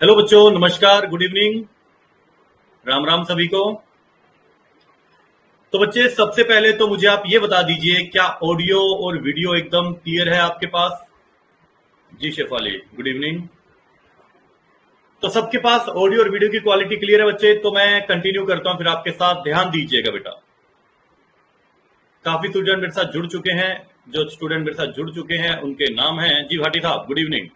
Hello बच्चों, नमस्कार, good evening, Ram Ram सभी को। तो बच्चे, सबसे पहले तो मुझे आप ये बता दीजिए, क्या ऑडियो और वीडियो एकदम क्लियर है आपके पास? जी शेफाली, गुड इवनिंग। तो सबके पास ऑडियो और वीडियो की क्वालिटी क्लियर है बच्चे? तो मैं कंटिन्यू करता हूं फिर आपके साथ, ध्यान दीजिएगा बेटा। काफी स्टूडेंट मेरे साथ जुड़ चुके हैं। जो स्टूडेंट मेरे साथ जुड़ चुके हैं उनके नाम हैं, जी भाटी साहब गुड इवनिंग,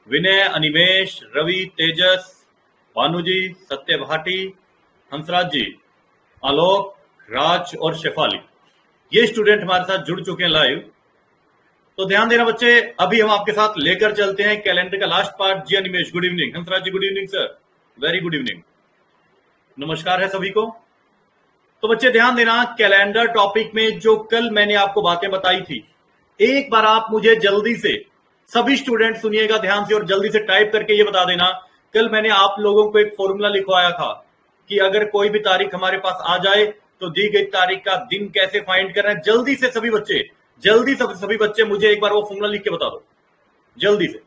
विनय, अनिमेश, रवि, तेजस, भानु जी, सत्य भाटी, हंसराज जी, आलोक, राज और शेफाली, ये स्टूडेंट हमारे साथ जुड़ चुके हैं लाइव। तो ध्यान देना बच्चे, अभी हम आपके साथ लेकर चलते हैं कैलेंडर का लास्ट पार्ट। जी Animesh good evening, Hansraj ji good evening sir, very good evening, नमस्कार है सभी को। तो बच्चे ध्यान देना, कैलेंडर टॉपिक में जो कल मैंने आपको बातें बताई थी, एक बार आप मुझे जल्दी से, सभी स्टूडेंट सुनिएगा ध्यान से और जल्दी से टाइप करके ये बता देना। कल मैंने आप लोगों को एक फॉर्मूला लिखवाया था कि अगर कोई भी तारीख हमारे पास आ जाए तो दी गई तारीख का दिन कैसे फाइंड करना है। जल्दी से सभी बच्चे, जल्दी से सभी बच्चे मुझे एक बार वो फॉर्मूला लिख के बता दो जल्दी से।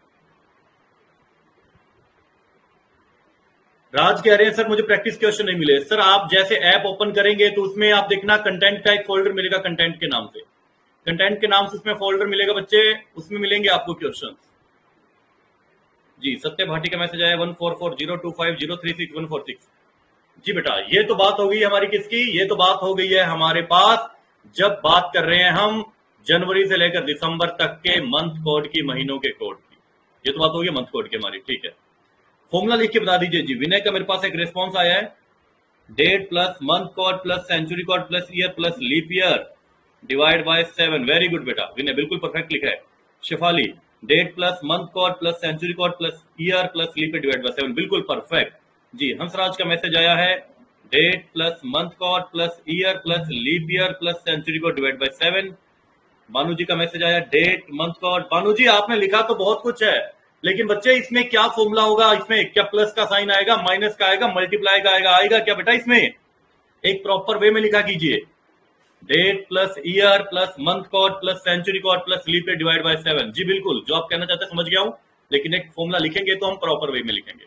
राज कह रहे हैं सर मुझे प्रैक्टिस क्वेश्चन नहीं मिले। सर आप जैसे ऐप ओपन करेंगे तो उसमें आप देखना कंटेंट का एक फोल्डर मिलेगा, कंटेंट के नाम से, कंटेंट के नाम से उसमें फोल्डर मिलेगा बच्चे, उसमें मिलेंगे आपको क्वेश्चन। जी सत्य भाटी का मैसेज आया 144025036146। जी बेटा, ये तो बात हो गई हमारी किसकी, ये तो बात हो गई है हमारे पास जब बात कर रहे हैं हम जनवरी से लेकर दिसंबर तक के मंथ कोड की, महीनों के कोड की। ये तो बात हो गई मंथ कोड की हमारी, ठीक है। फॉर्मूला लिख के बता दीजिए। जी विनय का मेरे पास एक रिस्पॉन्स आया है, date plus month code plus century code plus year plus leap year divide by 7। Very good बेटा विनय, बिल्कुल परफेक्ट लिखा है। Shefali, date plus month code plus century code plus year plus leap year divide by 7, बिल्कुल perfect. जी हंसराज का message आया है, date plus month code plus year plus leap year plus century code divide by 7। Bhanu ji का message आया, date month code. Bhanu जी आपने लिखा तो बहुत कुछ है, लेकिन बच्चे इसमें क्या फॉर्मूला होगा? इसमें क्या प्लस का साइन आएगा, माइनस का आएगा, मल्टीप्लाई का आएगा क्या बेटा? इसमें एक प्रॉपर वे में लिखा कीजिए, date plus year plus month code plus century code plus leap year divide by 7। जी बिल्कुल, जो आप कहना चाहते हैं समझ गया हूं, लेकिन एक फॉर्मूला लिखेंगे तो हम प्रॉपर वे में लिखेंगे।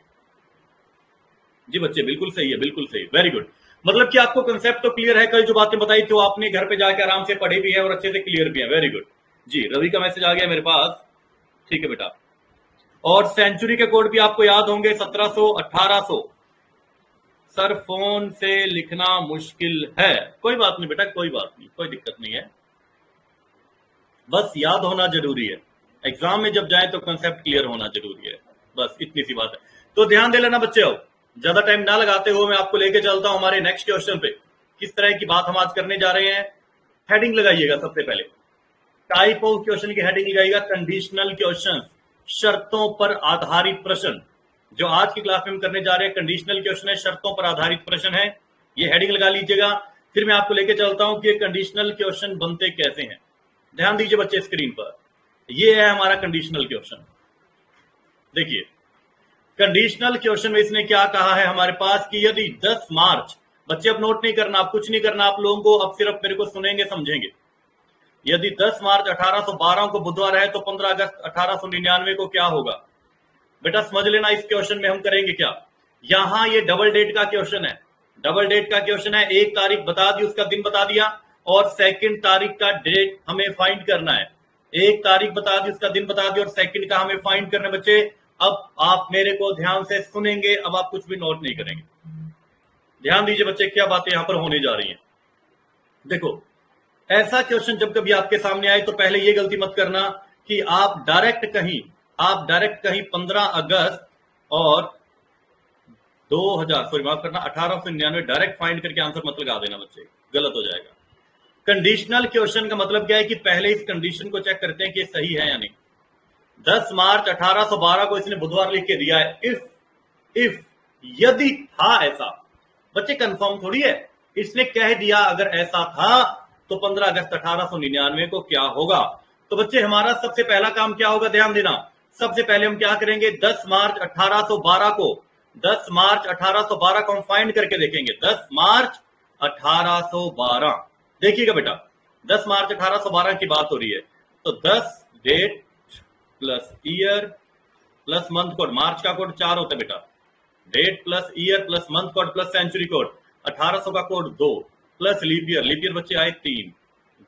जी बच्चे बिल्कुल सही है, बिल्कुल सही, वेरी गुड। मतलब कि आपको कंसेप्ट तो क्लियर है, कल जो बातें बताई थी वो आपने घर पे जाकर आराम से पढ़ी भी है और अच्छे से क्लियर भी है, वेरी गुड। जी रवि का मैसेज आ गया मेरे पास, ठीक है बेटा। और सेंचुरी के कोड भी आपको याद होंगे, 1700 1800। सर फोन से लिखना मुश्किल है, कोई बात नहीं बेटा, कोई बात नहीं, कोई दिक्कत नहीं है, बस याद होना जरूरी है। एग्जाम में जब जाए तो कंसेप्ट क्लियर होना जरूरी है, बस इतनी सी बात है। तो ध्यान दे लेना बच्चे, हो ज्यादा टाइम ना लगाते हुए मैं आपको लेके चलता हूं हमारे नेक्स्ट क्वेश्चन पे। किस तरह की बात हम आज करने जा रहे हैं, हेडिंग लगाइएगा सबसे पहले। टाइप ऑफ क्वेश्चन की हेडिंग लगाइएगा कंडीशनल क्वेश्चन, शर्तों पर आधारित प्रश्न। जो आज की क्लास में हम करने जा रहे हैं कंडीशनल क्वेश्चन है, शर्तों पर आधारित प्रश्न है, ये हेडिंग लगा लीजिएगा। फिर मैं आपको लेके चलता हूं कि कंडीशनल क्वेश्चन बनते कैसे हैं। ध्यान दीजिए बच्चे स्क्रीन पर, ये है हमारा कंडीशनल क्वेश्चन। देखिए कंडीशनल क्वेश्चन में इसने क्या कहा है हमारे पास कि यदि 10 मार्च, बच्चे अब नोट नहीं करना, आप कुछ नहीं करना आप लोगों को, अब सिर्फ मेरे को सुनेंगे समझेंगे। यदि 10 मार्च 1812 को बुधवार है तो 15 अगस्त 1899 को क्या होगा? बेटा समझ लेना, इस क्वेश्चन में हम करेंगे क्या, यहां ये डबल डेट का क्वेश्चन है, डबल डेट का क्वेश्चन है। एक तारीख बता दी, उसका दिन बता दिया, और सेकंड तारीख का डेट हमें फाइंड करना है। एक तारीख बता दी, उसका दिन बता दी, और सेकंड का हमें फाइंड करना है बच्चे। अब आप मेरे को ध्यान से सुनेंगे, अब आप कुछ भी नोट नहीं करेंगे। ध्यान दीजिए बच्चे, क्या बातें यहां पर होने जा रही हैं। देखो ऐसा क्वेश्चन जब कभी आपके सामने आए तो पहले ये गलती मत करना कि आप डायरेक्ट कहीं 15 अगस्त और 1899 डायरेक्ट फाइंड करके आंसर मत लगा देना बच्चे, गलत हो जाएगा। कंडीशनल क्वेश्चन का मतलब क्या है कि पहले इस कंडीशन को चेक करते हैं कि सही है या नहीं। 10 मार्च 1812 को इसने बुधवार लिख के दिया है, इफ यदि था ऐसा, बच्चे कंफर्म थोड़ी है, इसने कह दिया अगर ऐसा था तो 15 अगस्त 1899 को क्या होगा। तो बच्चे हमारा सबसे पहला काम क्या होगा, ध्यान देना। सबसे पहले हम क्या करेंगे, 10 मार्च 1812 को, 10 मार्च 1812 को हम फाइंड करके देखेंगे। 10 मार्च 1812, देखिएगा बेटा 10 मार्च 1812 की बात हो रही है, तो 10 date plus year plus month code, मार्च का कोड 4 होता है बेटा, date plus year plus month code plus century code, 1800 का कोड 2 प्लस लीप ईयर बच्चे आए 3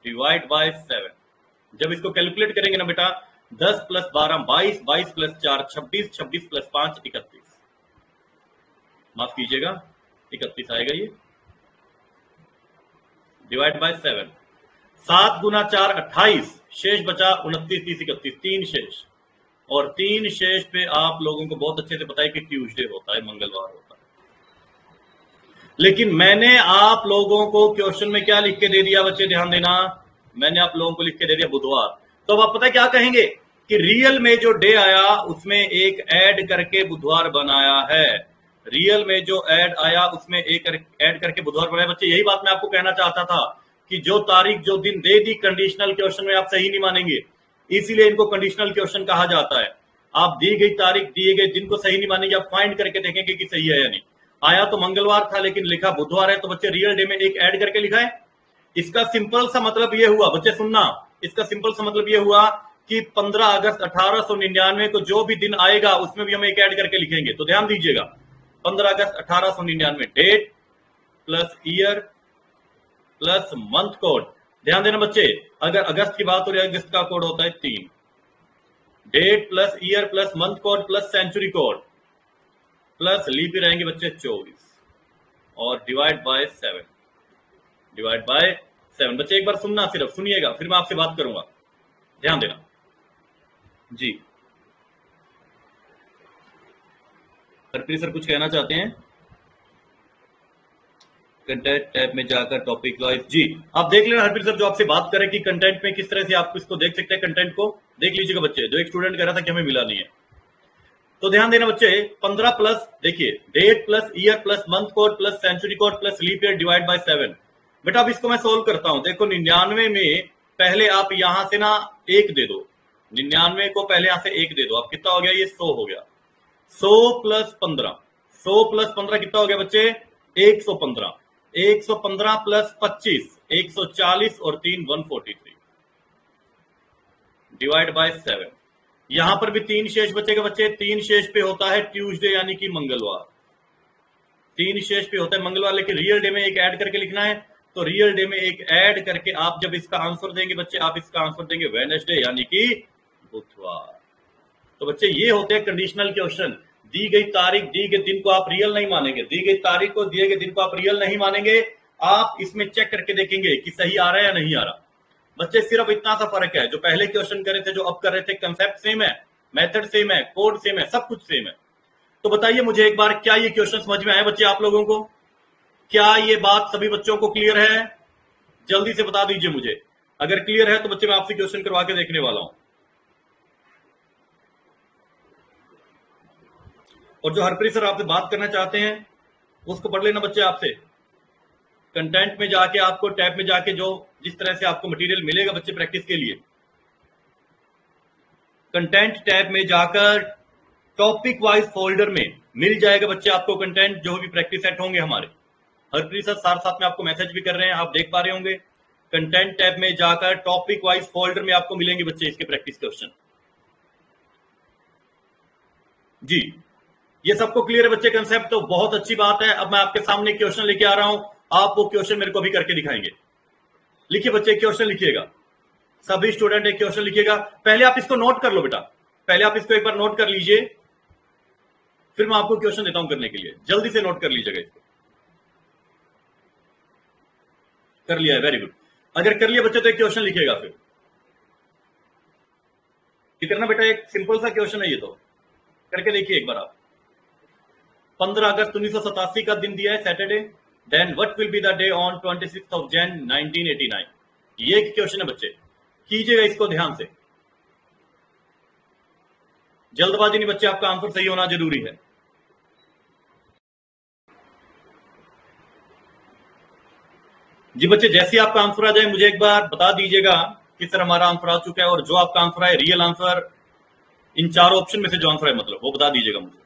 डिवाइड बाय 7। जब इसको कैलकुलेट करेंगे ना बेटा, 10 प्लस 12 22, 22 प्लस 4 26, 26 प्लस 5 31, माफ कीजिएगा 31 आएगा ये, डिवाइड बाय 7। 7 गुना 4 28, शेष बचा 29 30 31, 3 शेष, और 3 शेष पे आप लोगों को बहुत अच्छे से पता है कि ट्यूसडे होता है, मंगलवार होता है। लेकिन मैंने आप लोगों को क्वेश्चन में क्या लिख के दे दिया बच्चे, ध्यान देना, मैंने आप लोगों को लिख के दे दिया बुधवार। तो अब आप पता है क्या कहेंगे कि रियल में जो डे आया उसमें एक ऐड करके बुधवार बनाया है, रियल में जो ऐड आया उसमें एक ऐड करके बुधवार बनाया। बच्चे यही बात मैं आपको कहना चाहता था कि जो तारीख जो दिन दे दी कंडीशनल क्वेश्चन में आप सही नहीं मानेंगे, इसीलिए इनको कंडीशनल क्वेश्चन कहा जाता है। आप दी गई तारीख दिए गए दिन को सही नहीं मानेंगे, आप फाइंड करके देखेंगे कि सही है या नहीं। आया तो मंगलवार था लेकिन लिखा बुधवार है, तो बच्चे रियल डे में एक ऐड करके लिखा है। इसका सिंपल सा मतलब यह हुआ बच्चे, सुनना, इसका सिंपल सा मतलब यह हुआ कि 15 अगस्त 1899 को जो भी दिन आएगा उसमें भी हम एक ऐड करके लिखेंगे। तो ध्यान दीजिएगा, 15 अगस्त 1899 date plus year plus month code. ध्यान देना बच्चे, अगर अगस्त की बात हो रही है, अगस्त का कोड होता है 3, date plus year plus month code plus century code plus leap year रहेंगे बच्चे 24 और डिवाइड बाय 7, डिवाइड बाय 7। बच्चे एक बार सुनना, सिर्फ सुनिएगा, फिर मैं आपसे बात करूंगा, ध्यान देना जी। हरप्रीत सर कुछ कहना चाहते हैं? कंटेंट टैब में जाकर टॉपिक वाइज, जी आप देख लेना हरप्रीत सर जो आपसे बात करें कि कंटेंट में किस तरह से आप इसको देख सकते हैं। कंटेंट को देख लीजिएगा बच्चे, जो एक स्टूडेंट कह रहा था कि हमें मिला नहीं है, तो ध्यान देना बच्चे, 15 प्लस देखिए date plus year plus month code plus century code plus leap year divide by 7। बेटा अब इसको मैं सोल्व करता हूं। देखो 99 में पहले आप यहां से ना 1 दे दो, 99 को पहले यहां से 1 दे दो, अब कितना हो गया, ये 100 हो गया। 100 प्लस 15, 100 प्लस 15 कितना हो गया बच्चे, 115, 115 प्लस 25 140 और 3 143 डिवाइड बाय 7। यहां पर भी 3 शेष बचेगा बच्चे, 3 शेष पे होता है ट्यूसडे यानी कि मंगलवार, 3 शेष पे होता है मंगलवार, लेकिन रियल डे में एक ऐड करके लिखना है। तो रियल डे में एक ऐड करके आप जब इसका आंसर देंगे बच्चे, आप इसका आंसर देंगे वेडनेसडे यानी कि बुधवार। तो बच्चे ये होते हैं कंडीशनल क्वेश्चन। दी गई तारीख दी गए दिन को आप रियल नहीं मानेंगे, दी गई तारीख को दिए गए दिन को आप रियल नहीं मानेंगे, आप इसमें चेक करके देखेंगे कि सही आ रहा है या नहीं आ रहा। बच्चे सिर्फ इतना सा फर्क है, जो पहले क्वेश्चन करे थे जो अब कर रहे थे, कंसेप्ट सेम है, मेथड सेम है, कोड सेम है, सब कुछ सेम है। तो बताइए मुझे एक बार, क्या ये क्वेश्चन समझ में आए बच्चे आप लोगों को? क्या ये बात सभी बच्चों को क्लियर है? जल्दी से बता दीजिए मुझे, अगर क्लियर है तो बच्चे मैं आपसे क्वेश्चन करवा के देखने वाला हूं। और जो हरप्रीत सर आपसे बात करना चाहते हैं उसको पढ़ लेना बच्चे, आपसे कंटेंट में जाके, आपको टैब में जाके जो जिस तरह से आपको मटेरियल मिलेगा बच्चे प्रैक्टिस के लिए, कंटेंट टैब में जाकर टॉपिक वाइज फोल्डर में मिल जाएगा बच्चे आपको कंटेंट, जो भी प्रैक्टिस सेट होंगे हमारे। हरप्रीत सर साथ साथ में आपको मैसेज भी कर रहे हैं, आप देख पा रहे होंगे। कंटेंट टैब में जाकर टॉपिक वाइज फोल्डर में आपको मिलेंगे बच्चे इसके प्रैक्टिस क्वेश्चन। जी ये सबको क्लियर है बच्चे कंसेप्ट? तो बहुत अच्छी बात है। अब मैं आपके सामने क्वेश्चन लेके आ रहा हूं, आप वो क्वेश्चन मेरे को भी करके दिखाएंगे। लिखिए बच्चे, क्वेश्चन लिखिएगा, सभी स्टूडेंट एक क्वेश्चन लिखिएगा। पहले आप इसको नोट कर लो बेटा, पहले आप इसको एक बार नोट कर लीजिए, फिर मैं आपको क्वेश्चन देता हूं करने के लिए। जल्दी से नोट कर लीजिएगा इसको। कर लिया है, वेरी गुड। अगर कर लिया बच्चे तो एक क्वेश्चन लिखिएगा, फिर करना बेटा, एक सिंपल सा क्वेश्चन है ये, तो करके देखिए एक बार आप। 15 अगस्त 1987 का दिन दिया है Saturday, then what will be the day on 26 of Jan 1989। ये एक क्वेश्चन है बच्चे, कीजिएगा इसको ध्यान से, जल्दबाजी नहीं बच्चे, आपका आंसर सही होना जरूरी है। जी बच्चे, जैसे आपका आंसर आ जाए मुझे एक बार बता दीजिएगा कि सर हमारा आंसर आ चुका है, और जो आपका आंसर है रियल आंसर, इन चारों ऑप्शन में से जो आंसर है मतलब वो बता दीजिएगा मुझे।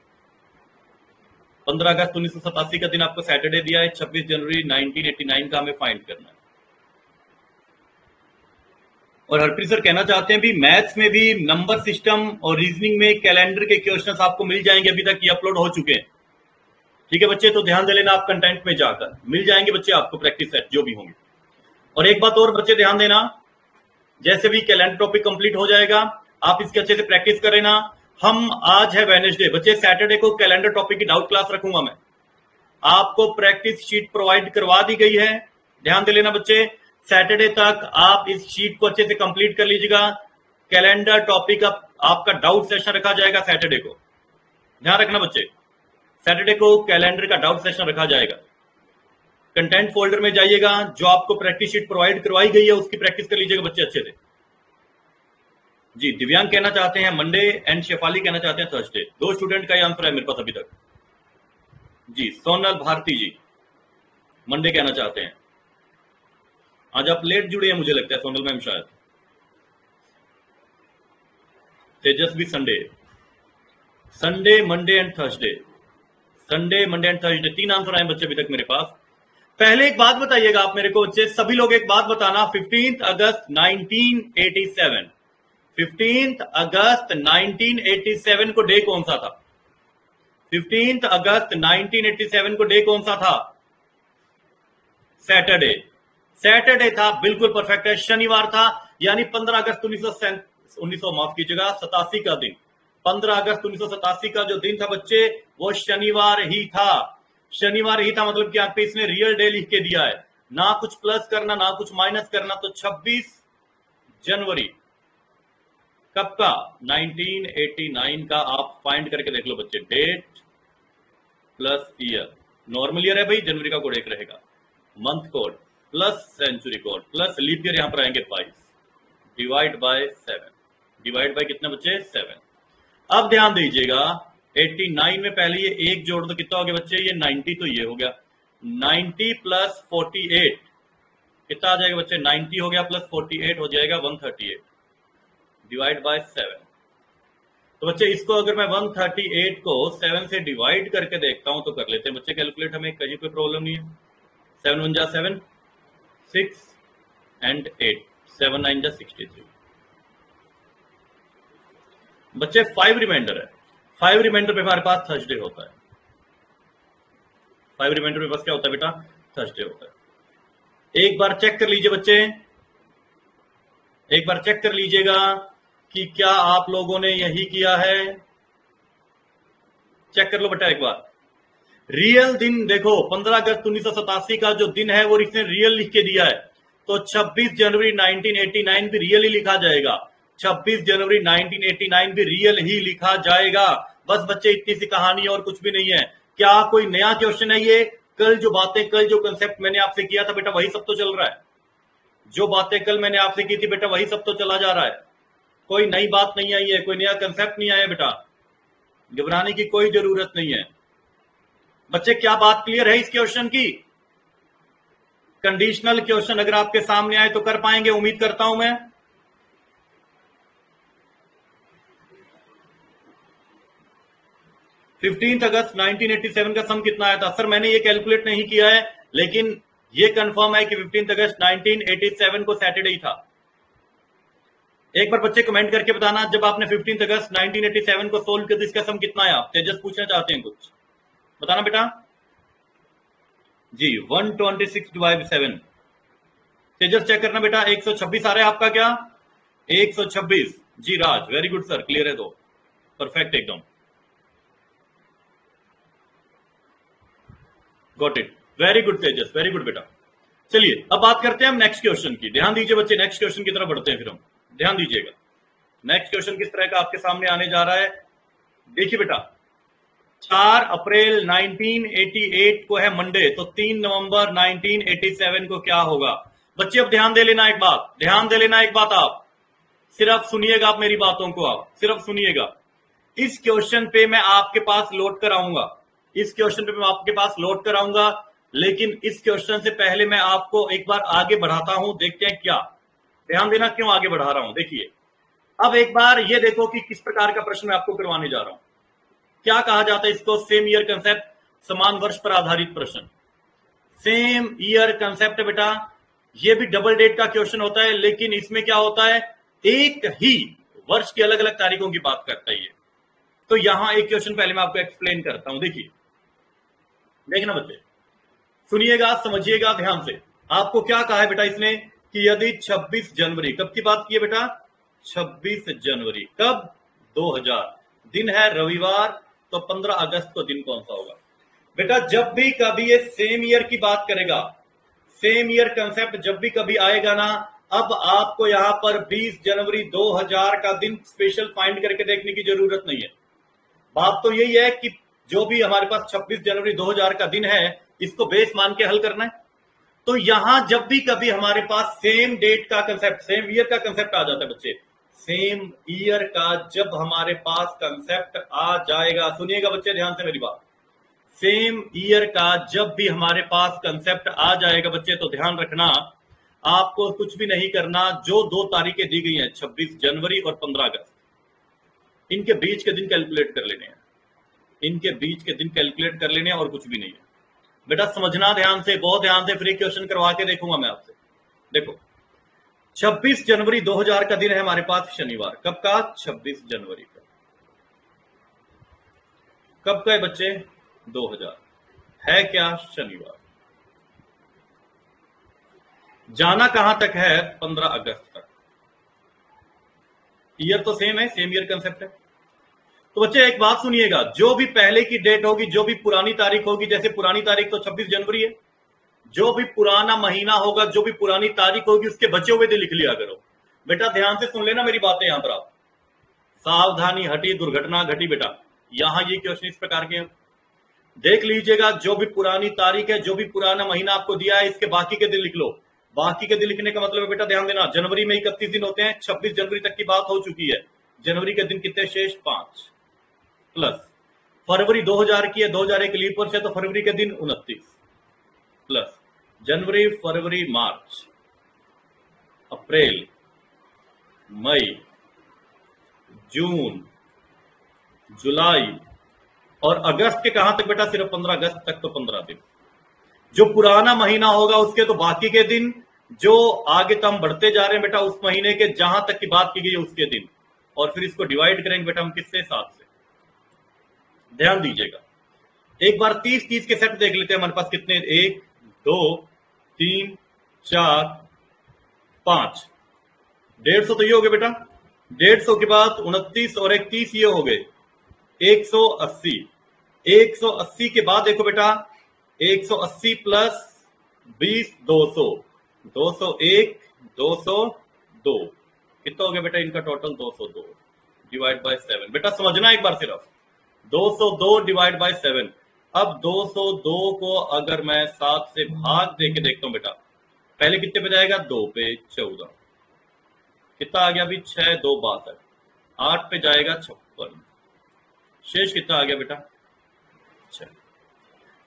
15 अगस्त 1987 का दिन आपको सैटरडे दिया है, 26 जनवरी 1989 का हमें फाइंड करना है। और हरप्रीत सर कहना चाहते हैं भी मैथ्स में भी नंबर सिस्टम और रीजनिंग में कैलेंडर के क्वेश्चंस आपको मिल जाएंगे, अभी तक ये अपलोड हो चुके हैं। ठीक है बच्चे, तो ध्यान दे लेना, आप कंटेंट में जाकर मिल जाएंगे बच्चे आपको प्रैक्टिस सेट जो भी होंगे। और एक बात और बच्चे ध्यान देना, जैसे भी कैलेंडर टॉपिक कंप्लीट हो जाएगा आप इसके अच्छे से प्रैक्टिस करें ना। हम आज है वेडनेसडे बच्चे, सैटरडे को कैलेंडर टॉपिक की डाउट क्लास रखूंगा मैं, आपको प्रैक्टिस शीट प्रोवाइड करवा दी गई है। ध्यान दे लेना बच्चे, सैटरडे तक आप इस शीट को अच्छे से कंप्लीट कर लीजिएगा। कैलेंडर टॉपिक आपका डाउट सेशन रखा जाएगा सैटरडे को, ध्यान रखना बच्चे, सैटरडे को कैलेंडर का डाउट सेशन रखा जाएगा। कंटेंट फोल्डर में जाइएगा, जो आपको प्रैक्टिस शीट प्रोवाइड करवाई गई है उसकी प्रैक्टिस कर लीजिएगा बच्चे अच्छे से। जी दिव्यांग कहना चाहते हैं मंडे एंड शेफाली कहना चाहते हैं थर्सडे। दो स्टूडेंट का ही आंसर है मेरे पास अभी तक। जी सोनल भारती जी मंडे कहना चाहते हैं। आज आप लेट जुड़े हैं मुझे लगता है सोनल मैम शायद। Tejasvi Sunday, Sunday Monday and Thursday, Sunday Monday and Thursday, तीन आंसर आए बच्चे अभी तक मेरे पास। पहले एक बात बताइएगा आप मेरे को बच्चे, सभी लोग एक बात बताना, 15 अगस्त 1987, 15 अगस्त 1987 को डे कौन सा था? 15 अगस्त 1987 को डे कौन सा था? सैटरडे, सैटरडे था, बिल्कुल परफेक्ट है, शनिवार था। यानी 15 अगस्त 1900 माफ कीजिएगा 87 का दिन, 15 अगस्त 1987 का जो दिन था बच्चे वो शनिवार ही था, शनिवार ही था। मतलब कि आपको इसने रियल डे लिख के दिया है, ना कुछ प्लस करना ना कुछ माइनस करना। तो 26 जनवरी कब का? 1989 का। आप फाइंड करके देख लो बच्चे, date plus year, normal year है भाई, जनवरी का कोड एक रहेगा, month code plus century code plus leap year यहां पर आएंगे 22, डिवाइड बाय 7, डिवाइड बाय कितना बच्चे? 7। अब ध्यान दीजिएगा 89 में पहले ये एक जोड़ दो, कितना हो गया बच्चे? ये 90, तो ये हो गया 90 प्लस 48 कितना आ जाएगा बच्चे? 90 हो गया प्लस 48 हो जाएगा 138, डिवाइड बाय 7। तो बच्चे इसको अगर मैं 138 को 7 से डिवाइड करके देखता हूं तो कर लेते हैं बच्चे कैलकुलेट, हमें कहीं कोई प्रॉब्लम नहीं है। 7 1 जा 7, 6 एंड 8, 7 9 जा 63 बच्चे। 5 रिमाइंडर है, 5 रिमाइंडर पे हमारे पास थर्सडे होता है, 5 रिमाइंडर पे पास क्या होता है बेटा? थर्सडे होता है। एक बार चेक कर लीजिए बच्चे, एक बार चेक कर लीजिएगा कि क्या आप लोगों ने यही किया है। चेक कर लो बेटा एक बार, रियल दिन देखो 15 अगस्त 1987 का जो दिन है वो इसने रियल लिख के दिया है, तो 26 जनवरी 1989 भी रियल ही लिखा जाएगा, 26 जनवरी 1989 भी रियल ही लिखा जाएगा। बस बच्चे इतनी सी कहानी और कुछ भी नहीं है। क्या कोई नया क्वेश्चन है ये? कल जो बातें, कल जो कंसेप्ट मैंने आपसे किया था बेटा वही सब तो चल रहा है, जो बातें कल मैंने आपसे की थी बेटा वही सब तो चला जा रहा है। कोई नई बात नहीं आई है, कोई नया कंसेप्ट नहीं आया बेटा, घबराने की कोई जरूरत नहीं है बच्चे। क्या बात क्लियर है इस क्वेश्चन की? कंडीशनल क्वेश्चन अगर आपके सामने आए तो कर पाएंगे, उम्मीद करता हूं मैं। फिफ्टींथ अगस्त 1987 का सम कितना आया था? सर मैंने ये कैलकुलेट नहीं किया है, लेकिन ये कंफर्म है कि 15 अगस्त 1987 को सैटरडे ही था। एक बार बच्चे कमेंट करके बताना, जब आपने 15 अगस्त 1987 को सोल्व किया तो इसका सम कितना आया? तेजस पूछना चाहते हैं कुछ, बताना बेटा। जी 126 डिवाइड 7, तेजस चेक करना बेटा। 126 आ रहा है आपका क्या? 126। जी राज वेरी गुड सर, क्लियर है तो परफेक्ट एकदम, got it, very good Tejas, very good बेटा। चलिए अब बात करते हैं हम नेक्स्ट क्वेश्चन की। ध्यान दीजिए बच्चे, नेक्स्ट क्वेश्चन की तरफ बढ़ते हैं फिर हम। ध्यान दीजिएगा नेक्स्ट क्वेश्चन किस तरह का आपके सामने आने जा रहा है। देखिए बेटा 4 अप्रैल 1988 को है मंडे, तो 3 नवंबर 1987 को क्या होगा? बच्चे अब ध्यान दे लेना एक बात, ध्यान दे लेना एक बात, आप सिर्फ सुनिएगा, आप मेरी बातों को आप सिर्फ सुनिएगा। इस क्वेश्चन पे मैं आपके पास लौट कर आऊंगा, इस क्वेश्चन पे मैं आपके पास लौट कर आऊंगा, लेकिन इस क्वेश्चन से पहले मैं आपको एक बार आगे बढ़ाता हूं, देखते हैं क्या। ध्यान देना क्यों आगे बढ़ा रहा हूं। देखिए अब एक बार ये देखो कि किस प्रकार का प्रश्न मैं आपको करवाने जा रहा हूं। क्या कहा जाता है इसको? सेम ईयर कंसेप्ट, समान वर्ष पर आधारित प्रश्न। सेम ईयर कंसेप्ट बेटा, ये भी डबल डेट का क्वेश्चन होता है, लेकिन इसमें क्या होता है, एक ही वर्ष की अलग अलग तारीखों की बात करता है ये। तो यहां एक क्वेश्चन पहले मैं आपको एक्सप्लेन करता हूं। देखिए, देखना बच्चे, सुनिएगा, समझिएगा ध्यान से। आपको क्या कहा है बेटा इसने कि यदि 26 जनवरी, कब की बात की है बेटा, 26 जनवरी कब, 2000, दिन है रविवार, तो 15 अगस्त को दिन कौन सा होगा बेटा। जब भी कभी ये सेम ईयर की बात करेगा, सेम ईयर कंसेप्ट जब भी कभी आएगा ना, अब आपको यहां पर 20 जनवरी 2000 का दिन स्पेशल फाइंड करके देखने की जरूरत नहीं है। बात तो यही है कि जो भी हमारे पास 26 जनवरी 2000 का दिन है, इसको बेस मान के हल करना है। तो यहां जब भी कभी हमारे पास सेम डेट का कंसेप्ट, सेम ईयर का कंसेप्ट आ जाता है बच्चे, सेम ईयर का जब हमारे पास कंसेप्ट आ जाएगा, सुनिएगा बच्चे ध्यान से मेरी बात, सेम ईयर का जब भी हमारे पास कंसेप्ट आ जाएगा बच्चे, तो ध्यान रखना आपको कुछ भी नहीं करना। जो दो तारीखें दी गई हैं, 26 जनवरी और 15 अगस्त, इनके बीच के दिन कैलकुलेट कर लेने हैं, इनके बीच के दिन कैलकुलेट कर लेने हैं, और कुछ भी नहीं है बेटा। समझना ध्यान से, बहुत ध्यान से, फ्री क्वेश्चन करवा के देखूंगा मैं आपसे। देखो, 26 जनवरी 2000 का दिन है हमारे पास शनिवार। कब का, 26 जनवरी का। कब का है बच्चे, 2000 है क्या, शनिवार। जाना कहां तक है, 15 अगस्त तक। ईयर तो सेम है, सेम ईयर कंसेप्ट है। तो बच्चे एक बात सुनिएगा, जो भी पहले की डेट होगी, जो भी पुरानी तारीख होगी, जैसे पुरानी तारीख तो 26 जनवरी है, जो भी पुराना महीना होगा, जो भी पुरानी तारीख होगी, उसके बचे हुए दिन लिख लिया करो बेटा। ध्यान से सुन लेना मेरी बातें, यहां पर आप सावधानी हटी दुर्घटना घटी बेटा। यहां ये क्वेश्चन इस प्रकार के हैं, देख लीजिएगा, जो भी पुरानी तारीख है, जो भी पुराना महीना आपको दिया है, इसके बाकी के दिन लिख लो। बाकी के दिन लिखने का मतलब है बेटा, ध्यान देना, जनवरी में 31 दिन होते हैं, 26 जनवरी तक की बात हो चुकी है। जनवरी के दिन कितने शेष, 5, प्लस फरवरी 2000 की है, 2001 लीप वर्ष है, तो फरवरी के दिन 29, प्लस जनवरी, फरवरी, मार्च, अप्रैल, मई, जून, जुलाई और अगस्त के कहां तक बेटा, सिर्फ 15 अगस्त तक, तो 15 दिन। जो पुराना महीना होगा उसके तो बाकी के दिन, जो आगे तो हम बढ़ते जा रहे हैं बेटा, उस महीने के जहां तक की बात की गई है उसके दिन, और फिर इसको डिवाइड करेंगे बेटा हम किससे, 7 से। ध्यान दीजिएगा, एक बार 30 के सेट देख लेते हैं हमारे पास कितने, 1 2 3 4 5, 150 तो ये हो गए बेटा। 150 के बाद 29 और 31 ये हो गए 180। 180 के बाद देखो बेटा, 180 प्लस 20, 200, 201, 202, कितना हो गया बेटा इनका टोटल, 202 डिवाइड बाय 7। बेटा समझना एक बार सिर्फ, 202 डिवाइड बाय 7। अब 202 को अगर मैं 7 से भाग देके देखता हूं बेटा, पहले कितने पे जाएगा, 2 पे 14, कितना आ गया अभी, 6 2 62, 8 पे जाएगा 56, शेष कितना आ गया बेटा, 6।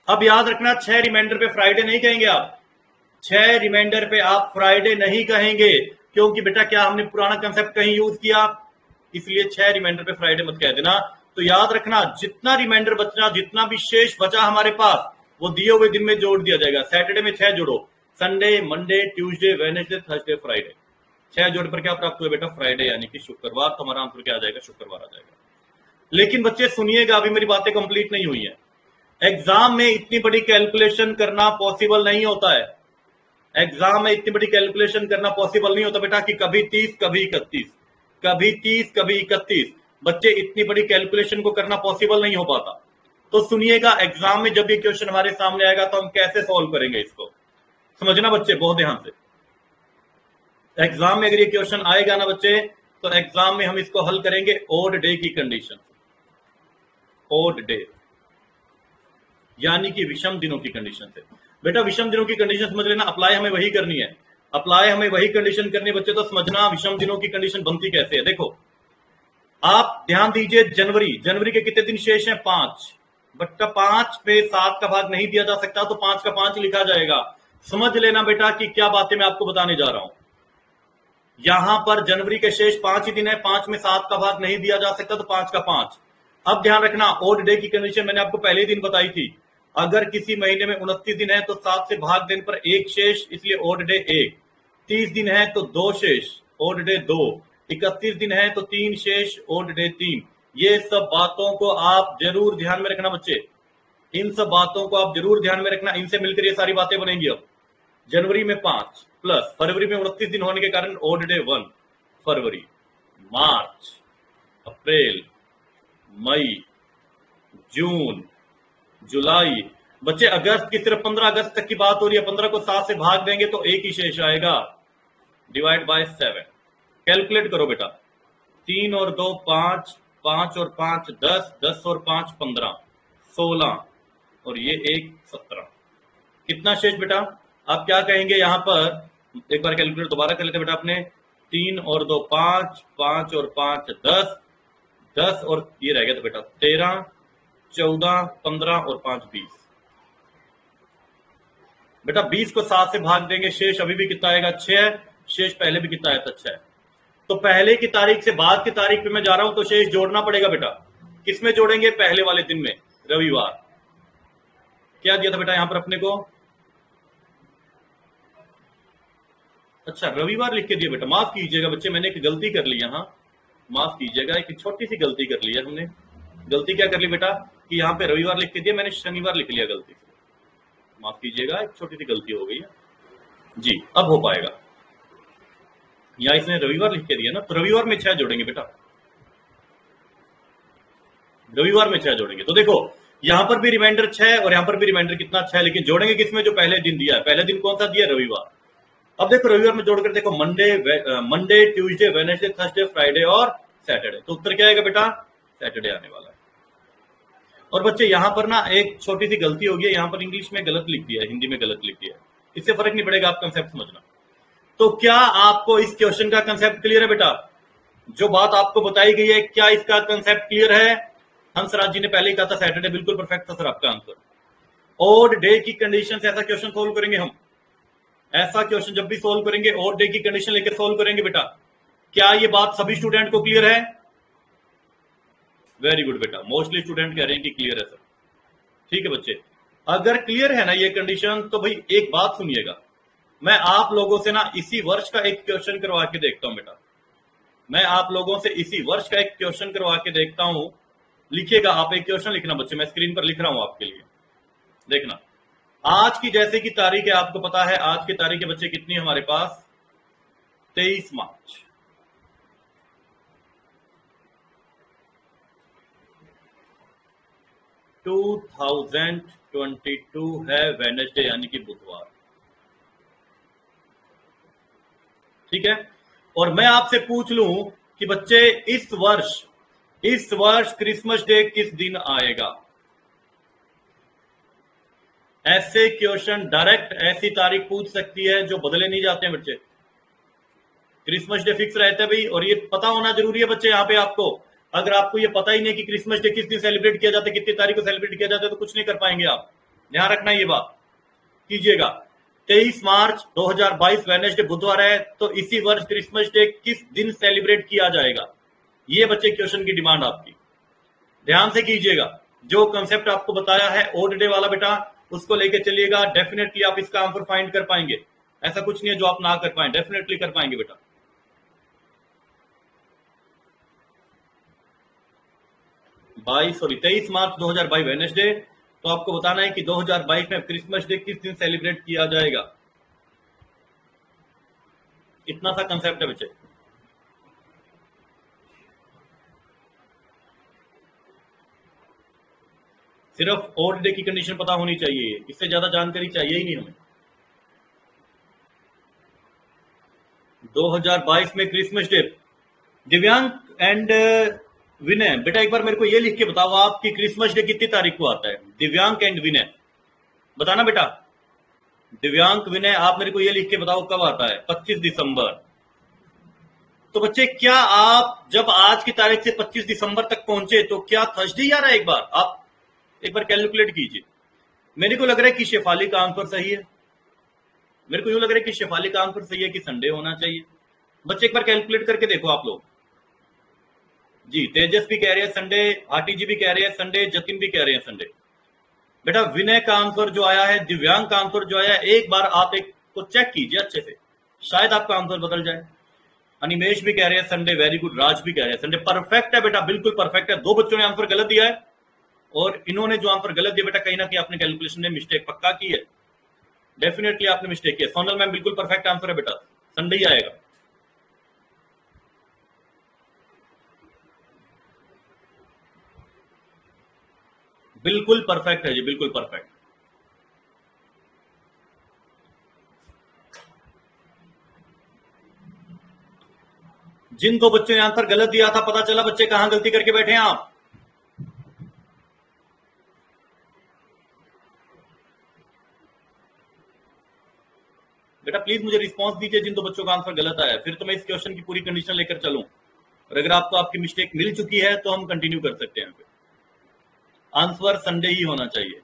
अब याद रखना, 6 रिमाइंडर पे फ्राइडे नहीं कहेंगे आप, 6 रिमाइंडर पे आप फ्राइडे नहीं कहेंगे, क्योंकि बेटा क्या हमने पुराना कंसेप्ट कहीं यूज किया, इसलिए 6 रिमाइंडर पे फ्राइडे मत कह देना। तो याद रखना, जितना रिमाइंडर बचना, जितना भी शेष बचा हमारे पास, वो दिए हुए दिन में जोड़ दिया जाएगा। सैटरडे में 6 जोड़ो, Sunday, Monday, Tuesday, Wednesday, Thursday, Friday, 6 जोड़ पर क्या प्राप्त हुआ बेटा, फ्राइडे, यानी कि शुक्रवार। तो हमारा आंसर क्या आ जाएगा, शुक्रवार आ जाएगा। लेकिन बच्चे सुनिएगा, अभी मेरी बातें कंप्लीट नहीं हुई है। एग्जाम में इतनी बड़ी कैलकुलेशन करना पॉसिबल नहीं होता है, एग्जाम में इतनी बड़ी कैलकुलेशन करना पॉसिबल नहीं होता बेटा, कि कभी 30 कभी 31, कभी 30 कभी 31। बच्चे इतनी बड़ी कैलकुलेशन को करना पॉसिबल नहीं हो पाता। तो सुनिएगा, एग्जाम में जब ये क्वेश्चन हमारे सामने आएगा तो हम कैसे सॉल्व करेंगे, इसको समझना बच्चे बहुत ध्यान से। एग्जाम में अगर ये क्वेश्चन आएगा ना बच्चे, तो एग्जाम में हम इसको हल करेंगे ओड डे की कंडीशन, ओड डे यानी कि विषम दिनों की कंडीशन से। बेटा विषम दिनों की कंडीशन समझ लेना, अप्लाई हमें वही करनी है, अप्लाई हमें वही कंडीशन करनी है बच्चे। तो समझना विषम दिनों की कंडीशन बनती कैसे है। देखो आप ध्यान दीजिए, जनवरी के कितने दिन शेष हैं, 5। बट 5 पे 7 का भाग नहीं दिया जा सकता, तो 5 का 5 लिखा जाएगा। समझ लेना बेटा कि क्या बातें मैं आपको बताने जा रहा हूं। यहां पर जनवरी के शेष 5 ही दिन है, 5 में 7 का भाग नहीं दिया जा सकता, तो 5 का 5। अब ध्यान रखना, ओड डे की कंडीशन मैंने आपको पहले ही दिन बताई थी, अगर किसी महीने में 29 दिन है तो 7 से भाग देने पर एक शेष, इसलिए ओड डे 1। 30 दिन है तो 2 शेष, ओड डे 2। 31 दिन है तो 3 शेष, ओड डे 3। ये सब बातों को आप जरूर ध्यान में रखना बच्चे, इन सब बातों को आप जरूर ध्यान में रखना। इनसे मिलकर ये सारी बातें बनेंगी। अब जनवरी में 5 प्लस फरवरी में 29 दिन होने के कारण ओड डे 1, फरवरी, मार्च, अप्रैल, मई, जून, जुलाई। बच्चे अगस्त की सिर्फ 15 अगस्त तक की बात हो रही है। 15 को 7 से भाग देंगे तो एक ही शेष आएगा, डिवाइड बाय 7। कैलकुलेट करो बेटा, 3 और 2 5, 5 और 5 10, 10 और 5 15, 16 और ये 1 17। कितना शेष बेटा? आप क्या कहेंगे यहां पर? एक बार कैलकुलेट दोबारा कर लेते बेटा अपने। 3 और 2 5, 5 और 5 10, 10 और ये रह गया तो बेटा 13, 14, 15 और 5 20। बेटा 20 को 7 से भाग देंगे, शेष अभी भी कितना आएगा? 6। शेष पहले भी कितना आया था? 6। तो पहले की तारीख से बाद की तारीख पे मैं जा रहा हूं तो शेष जोड़ना पड़ेगा बेटा। किसमें जोड़ेंगे? पहले वाले दिन में, रविवार। क्या दिया था बेटा यहां पर अपने को? अच्छा, रविवार लिख के दिया बेटा। माफ कीजिएगा बच्चे, मैंने एक गलती कर ली यहां, माफ कीजिएगा, एक छोटी सी गलती कर ली है हमने। गलती क्या कर ली बेटा कि यहां पे रविवार लिख के दिया, मैंने शनिवार लिख लिया गलती से। माफ कीजिएगा, एक छोटी सी गलती हो गई है जी। अब हो पाएगा। या इसने रविवार लिख के दिया ना, तो रविवार में 6 जोड़ेंगे बेटा, रविवार में 6 जोड़ेंगे। तो देखो यहां पर भी रिमाइंडर 6 और यहां पर भी रिमाइंडर कितना? 6। लेकिन जोड़ेंगे किसमें? जो पहले दिन दिया है। पहले दिन कौन सा दिया? रविवार। अब देखो रविवार में जोड़कर देखो, Monday, Tuesday, Wednesday, Thursday, Friday और सैटरडे। तो उत्तर क्या आएगा बेटा? सैटरडे आने वाला है। और बच्चे यहां पर ना एक छोटी सी गलती होगी, यहां पर इंग्लिश में गलत लिख दिया है, हिंदी में गलत लिख दिया है। इससे फर्क नहीं पड़ेगा, आप कंसेप्ट समझना। तो क्या आपको इस क्वेश्चन का कंसेप्ट क्लियर है बेटा? जो बात आपको बताई गई है, क्या इसका कंसेप्ट क्लियर है? हंसराज जी ने पहले ही कहा था सैटरडे, बिल्कुल परफेक्ट था सर आपका आंसर। ओड डे की कंडीशन से ऐसा क्वेश्चन सोल्व करेंगे हम। ऐसा क्वेश्चन जब भी सोल्व करेंगे ओड डे की कंडीशन लेकर सोल्व करेंगे बेटा। क्या ये बात सभी स्टूडेंट को क्लियर है? वेरी गुड बेटा, मोस्टली स्टूडेंट कह रहे हैं कि क्लियर है सर। ठीक है बच्चे, अगर क्लियर है ना ये कंडीशन, तो भाई एक बात सुनिएगा, मैं आप लोगों से ना इसी वर्ष का एक क्वेश्चन करवा के देखता हूं बेटा। मैं आप लोगों से इसी वर्ष का एक क्वेश्चन करवा के देखता हूं। लिखिएगा, आप एक क्वेश्चन लिखना बच्चे, मैं स्क्रीन पर लिख रहा हूं आपके लिए। देखना, आज की जैसे की तारीख है, आपको पता है आज की तारीख है बच्चे कितनी है हमारे पास? 23 मार्च। टू 2022 है, वेडनेसडे यानी कि बुधवार। ठीक है, और मैं आपसे पूछ लूं कि बच्चे इस वर्ष क्रिसमस डे किस दिन आएगा? ऐसे क्वेश्चन डायरेक्ट ऐसी तारीख पूछ सकती है जो बदले नहीं जाते हैं बच्चे। क्रिसमस डे फिक्स रहता है भाई, और ये पता होना जरूरी है बच्चे यहां पे आपको। अगर आपको ये पता ही नहीं कि क्रिसमस डे किस दिन सेलिब्रेट किया जाता है, कितनी तारीख को सेलिब्रेट किया जाता है, तो कुछ नहीं कर पाएंगे आप। ध्यान रखना, ये बात कीजिएगा। 23 मार्च 2022 वेडनेसडे बुधवार है, तो इसी वर्ष क्रिसमस डे किस दिन सेलिब्रेट किया जाएगा? ये बच्चे क्वेश्चन की डिमांड आपकी, ध्यान से कीजिएगा। जो कंसेप्ट आपको बताया है ओड डे वाला बेटा, उसको लेके चलिएगा, डेफिनेटली आप इसका आंसर फाइंड कर पाएंगे। ऐसा कुछ नहीं है जो आप ना कर पाए, डेफिनेटली कर पाएंगे बेटा। 23 मार्च 2022 वेडनेसडे, तो आपको बताना है कि 2022 में क्रिसमस डे किस दिन सेलिब्रेट किया जाएगा। इतना सा कंसेप्ट है बच्चे। सिर्फ ओड डे की कंडीशन पता होनी चाहिए, इससे ज्यादा जानकारी चाहिए ही नहीं हमें। 2022 में क्रिसमस डे। दिव्यांग एंड विनय, बेटा एक बार मेरे को ये लिख के बताओ आपकी क्रिसमस डे कितनी तारीख को आता है? दिव्यांग एंड विनय, बताना बेटा। दिव्यांग, विनय, आप मेरे को ये लिख के बताओ कब आता है? 25 दिसंबर। तो बच्चे क्या आप जब आज की तारीख से 25 दिसंबर तक पहुंचे तो क्या थर्सडे आ रहा है? एक बार आप एक बार कैलकुलेट कीजिए। मेरे को लग रहा है कि शेफाली का आंसर सही है, मेरे को यूं लग रहा है कि शेफाली का आंसर सही है कि संडे होना चाहिए। बच्चे एक बार कैलकुलेट करके देखो आप लोग जी। तेजस भी कह रहे हैं संडे, हाटी जी भी कह रहे हैं संडे, जतिन भी कह रहे हैं संडे। बेटा विनय का आंसर जो आया है, दिव्यांग का आंसर जो आया है, एक बार आप एक को चेक कीजिए अच्छे से, शायद आपका आंसर बदल जाए। अनिमेश भी कह रहे हैं संडे, वेरी गुड। राज भी कह रहे हैं संडे, परफेक्ट है बेटा, बिल्कुल परफेक्ट है। दो बच्चों ने आंसर गलत दिया है और इन्होंने जो आंसर गलत दिया बेटा, कहीं ना कहीं आपने कैलकुलेशन में मिस्टेक पक्का की है, डेफिनेटली आपने मिस्टेक किया। सोनल मैम बिल्कुल परफेक्ट आंसर है बेटा, संडे ही आएगा। बिल्कुल परफेक्ट है जी, बिल्कुल परफेक्ट। जिन दो बच्चों ने आंसर गलत दिया था, पता चला बच्चे कहां गलती करके बैठे हैं आप। बेटा प्लीज मुझे रिस्पांस दीजिए जिन दो बच्चों का आंसर गलत आया, फिर तो मैं इस क्वेश्चन की पूरी कंडीशन लेकर चलूं, और अगर आपको आपकी मिस्टेक मिल चुकी है तो हम कंटिन्यू कर सकते हैं। फिर आंसर संडे ही होना चाहिए।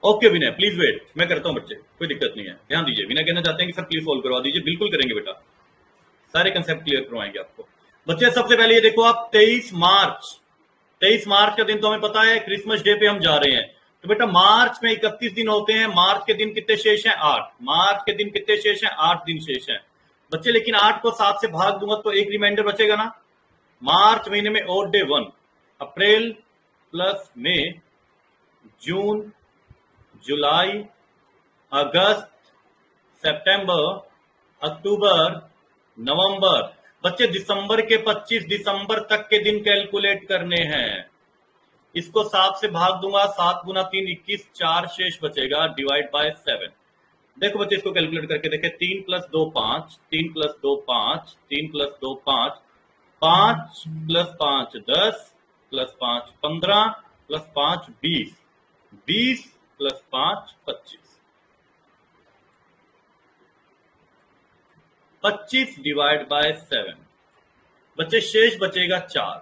ओके विनय, प्लीज वेट, मैं करता हूं बच्चे, कोई दिक्कत नहीं है, ध्यान दीजिए। विनय कहना चाहते हैं कि सर प्लीज सॉल्व करवा दीजिए, बिल्कुल करेंगे बेटा, सारे कंसेप्ट क्लियर करवाएंगे आपको। बच्चे सबसे पहले ये देखो आप, 23 मार्च का दिन तो हमें पता है, क्रिसमस डे पे हम जा रहे हैं। तो बेटा मार्च में 31 दिन होते हैं, मार्च के दिन कितने शेष हैं? 8। मार्च के दिन कितने शेष हैं? 8 दिन शेष हैं बच्चे। लेकिन 8 को 7 से भाग दूंगा तो एक रिमाइंडर बचेगा ना। मार्च महीने में ऑड डे 1, अप्रैल प्लस मई, जून, जुलाई, अगस्त, सितंबर, अक्टूबर, नवंबर। बच्चे दिसंबर के 25 दिसंबर तक के दिन कैलकुलेट करने हैं। इसको 7 से भाग दूंगा, 7 गुना 3 21, 4 शेष बचेगा, डिवाइड बाय 7। देखो बच्चे इसको कैलकुलेट करके देखें, 3 plus 2 5, 3 plus 2 5, 3 plus 2 5, 5 plus 5 10, plus 5 15, plus 5 20, 20 plus 5 25, 25 divide by 7। बच्चे शेष बचेगा 4।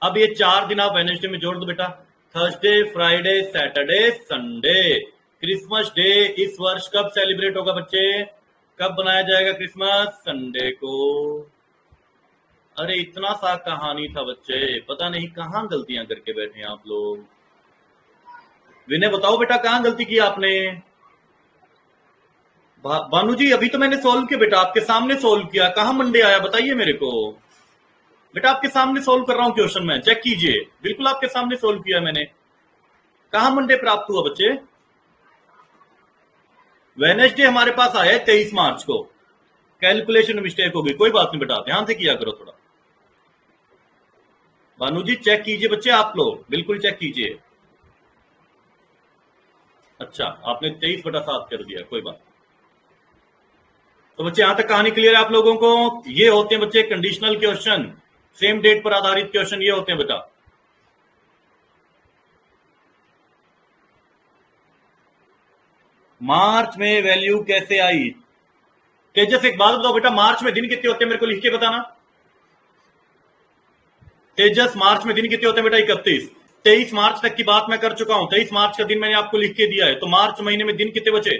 अब ये 4 दिन आप वेडनेसडे में जोड़ दो बेटा, Thursday, Friday, Saturday, Sunday. Christmas day इस वर्ष कब सेलिब्रेट होगा बच्चे? कब बनाया जाएगा क्रिसमस? संडे को। अरे इतना सा कहानी था बच्चे, पता नहीं कहां गलतियां करके बैठे हैं आप लोग। विनय बताओ बेटा कहां गलती की आपने? भानु जी अभी तो मैंने सॉल्व किया बेटा, आपके सामने सॉल्व किया, कहां मंडे आया बताइए मेरे को। बेटा आपके सामने सॉल्व कर रहा हूं क्वेश्चन में, चेक कीजिए, बिल्कुल आपके सामने सॉल्व किया मैंने। कहां मंडे प्राप्त हुआ बच्चे? वेडनेसडे हमारे पास आया है 23 मार्च को, कैलकुलेशन में मिस्टेक हो गई, कोई बात नहीं बेटा, ध्यान से किया करो थोड़ा। भानु जी चेक कीजिए बच्चे, आप लोग बिल्कुल चेक कीजिए। अच्छा आपने 23/7 कर दिया, कोई बात। तो बच्चे यहां तक कहानी क्लियर है आप लोगों को? ये होते हैं बच्चे कंडीशनल क्वेश्चन, सेम डेट पर आधारित क्वेश्चन ये होते हैं बेटा। मार्च में वैल्यू कैसे आई? तेजस एक बात बताओ बेटा, मार्च में दिन कितने होते हैं मेरे को लिख के बताना। तेजस मार्च में दिन कितने होते हैं बेटा? 31। 23 मार्च तक की बात मैं कर चुका हूं, 23 मार्च का दिन मैंने आपको लिख के दिया है। तो मार्च महीने में दिन कितने बचे?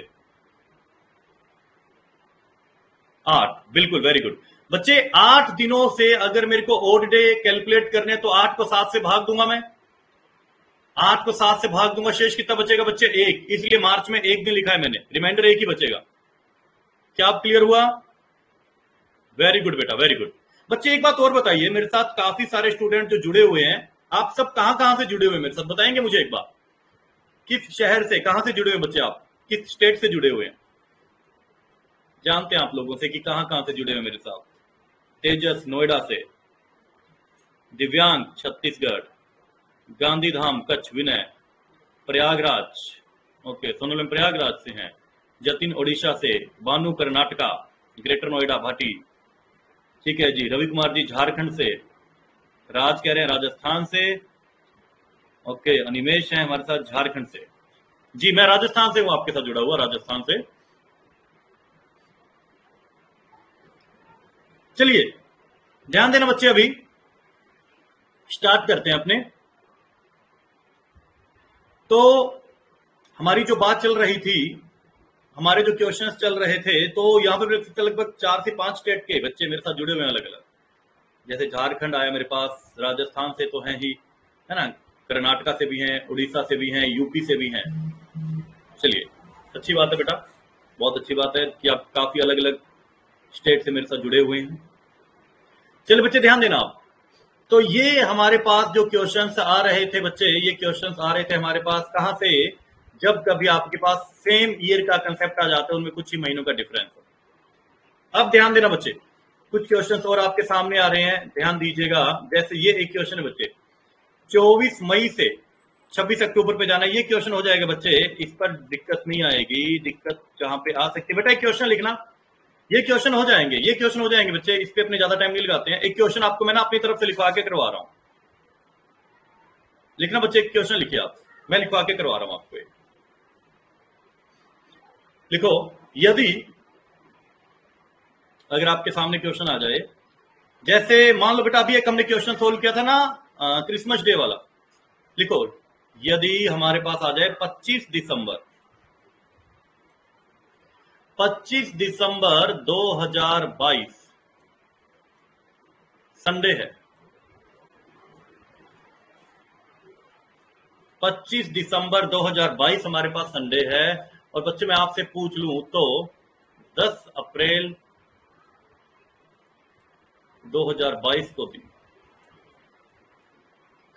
8। बिल्कुल वेरी गुड बच्चे। 8 दिनों से अगर मेरे को ओड डे कैलकुलेट करने हैं तो 8 को 7 से भाग दूंगा मैं, 8 को 7 से भाग दूंगा, शेष कितना बचेगा बच्चे? 1। इसलिए मार्च में 1 दिन लिखा है मैंने, रिमाइंडर 1 ही बचेगा। क्या आप क्लियर हुआ? वेरी गुड बेटा, वेरी गुड बच्चे। एक बात और बताइए, मेरे साथ काफी सारे स्टूडेंट जो जुड़े हुए हैं, आप सब कहां कहां से जुड़े हुए मेरे साथ बताएंगे मुझे एक बार? किस शहर से, कहां से जुड़े हुए बच्चे? आप किस स्टेट से जुड़े हुए हैं? जानते हैं आप लोगों से कि कहां कहां से जुड़े हुए मेरे साथ? तेजस नोएडा से, दिव्यांग छत्तीसगढ़, गांधीधाम कच्छ, विनय प्रयागराज, ओके सोनल प्रयागराज से हैं, जतिन ओडिशा से, बानू कर्नाटका, ग्रेटर नोएडा भाटी, ठीक है जी। रवि कुमार जी झारखंड से, राज कह रहे हैं राजस्थान से, ओके। अनिमेश हैं हमारे साथ झारखंड से जी, मैं राजस्थान से हूं, आपके साथ जुड़ा हुआ राजस्थान से। चलिए ध्यान देना बच्चे, अभी स्टार्ट करते हैं अपने। तो हमारी जो बात चल रही थी, हमारे जो क्वेश्चंस चल रहे थे, तो यहां पर लगभग 4 से 5 स्टेट के बच्चे मेरे साथ जुड़े हुए हैं अलग अलग। जैसे झारखंड आया मेरे पास, राजस्थान से तो हैं ही, है ना, कर्नाटका से भी हैं, उड़ीसा से भी हैं, यूपी से भी हैं। चलिए, अच्छी बात है बेटा, बहुत अच्छी बात है कि आप काफी अलग अलग स्टेट से मेरे साथ जुड़े हुए हैं। चलिए बच्चे ध्यान देना आप। तो ये हमारे पास जो क्वेश्चंस आ रहे थे बच्चे, ये क्वेश्चंस आ रहे थे हमारे पास कहां से, जब कभी आपके पास सेम ईयर का कंसेप्ट आ जाता है, उनमें कुछ ही महीनों का डिफरेंस हो। अब ध्यान देना बच्चे, कुछ क्वेश्चंस और आपके सामने आ रहे हैं, ध्यान दीजिएगा। जैसे ये एक क्वेश्चन है बच्चे, 24 मई से 26 अक्टूबर पे जाना, ये क्वेश्चन हो जाएगा बच्चे, इस पर दिक्कत नहीं आएगी। दिक्कत कहां पे आ सकती है बेटा, एक क्वेश्चन लिखना, ये क्वेश्चन हो जाएंगे, ये क्वेश्चन हो जाएंगे बच्चे, इस पे अपने ज्यादा टाइम नहीं लगाते हैं। एक क्वेश्चन आपको मैं ना अपनी तरफ से लिखवा के करवा रहा हूं, लिखना बच्चे, एक क्वेश्चन लिखिए आप, मैं लिखवा के करवा रहा हूं आपको। लिखो, यदि अगर आपके सामने क्वेश्चन आ जाए, जैसे मान लो बेटा अभी एक हमने क्वेश्चन सोल्व किया था ना क्रिसमस डे वाला, लिखो यदि हमारे पास आ जाए 25 दिसंबर 2022 संडे है, 25 दिसंबर 2022 हमारे पास संडे है, और बच्चे मैं आपसे पूछ लूं तो 10 अप्रैल 2022 को भी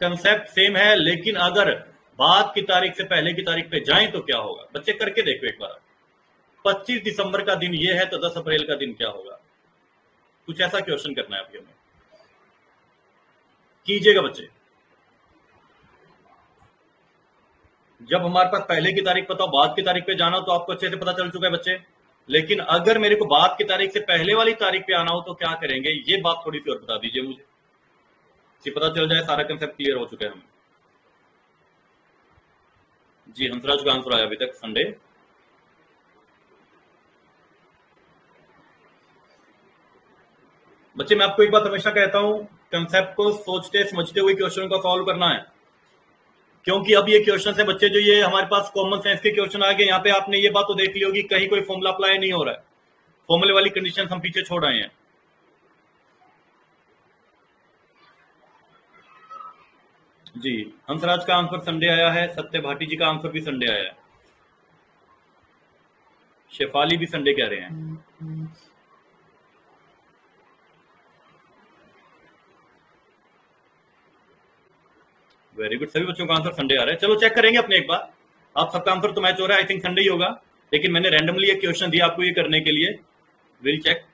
कंसेप्ट सेम है, लेकिन अगर बाद की तारीख से पहले की तारीख पे जाएं तो क्या होगा बच्चे, करके देखो एक बार। 25 दिसंबर का दिन ये है तो 10 अप्रैल का दिन क्या होगा, कुछ ऐसा क्वेश्चन करना है अभी हमें, कीजिएगा बच्चे। जब हमारे पास पहले की तारीख पता हो, बाद की तारीख पे जाना हो तो आपको अच्छे से पता चल चुका है बच्चे, लेकिन अगर मेरे को बाद की तारीख से पहले वाली तारीख पे आना हो तो क्या करेंगे, ये बात थोड़ी सी और बता दीजिए मुझे, पता चल जाए सारा कंसेप्ट क्लियर हो चुका है हमें। जी हंसराज का आंसर आया अभी तक संडे। बच्चे मैं आपको एक बात हमेशा कहता हूं, कंसेप्ट को सोचते समझते हुए क्वेश्चन को सॉल्व करना है, क्योंकि अब ये क्वेश्चन है बच्चे जो ये हमारे पास कॉमन सेंस के क्वेश्चन आ गए, यहाँ पे आपने ये बात तो देख ली होगी, कहीं कोई फॉर्मूला अप्लाई नहीं हो रहा है, फॉर्मूले वाली कंडीशन हम पीछे छोड़ आए हैं। जी हंसराज का आंसर संडे आया है, सत्य भाटी जी का आंसर भी संडे आया है, शेफाली भी संडे कह रहे हैं। वेरी गुड, सभी बच्चों का आंसर संडे आ रहा है। चलो चेक करेंगे अपने एक बार, आप सबका आंसर तो मैच हो रहा है, आई थिंक संडे ही होगा, लेकिन मैंने रैंडमली एक क्वेश्चन दिया आपको ये करने के लिए, विल चेक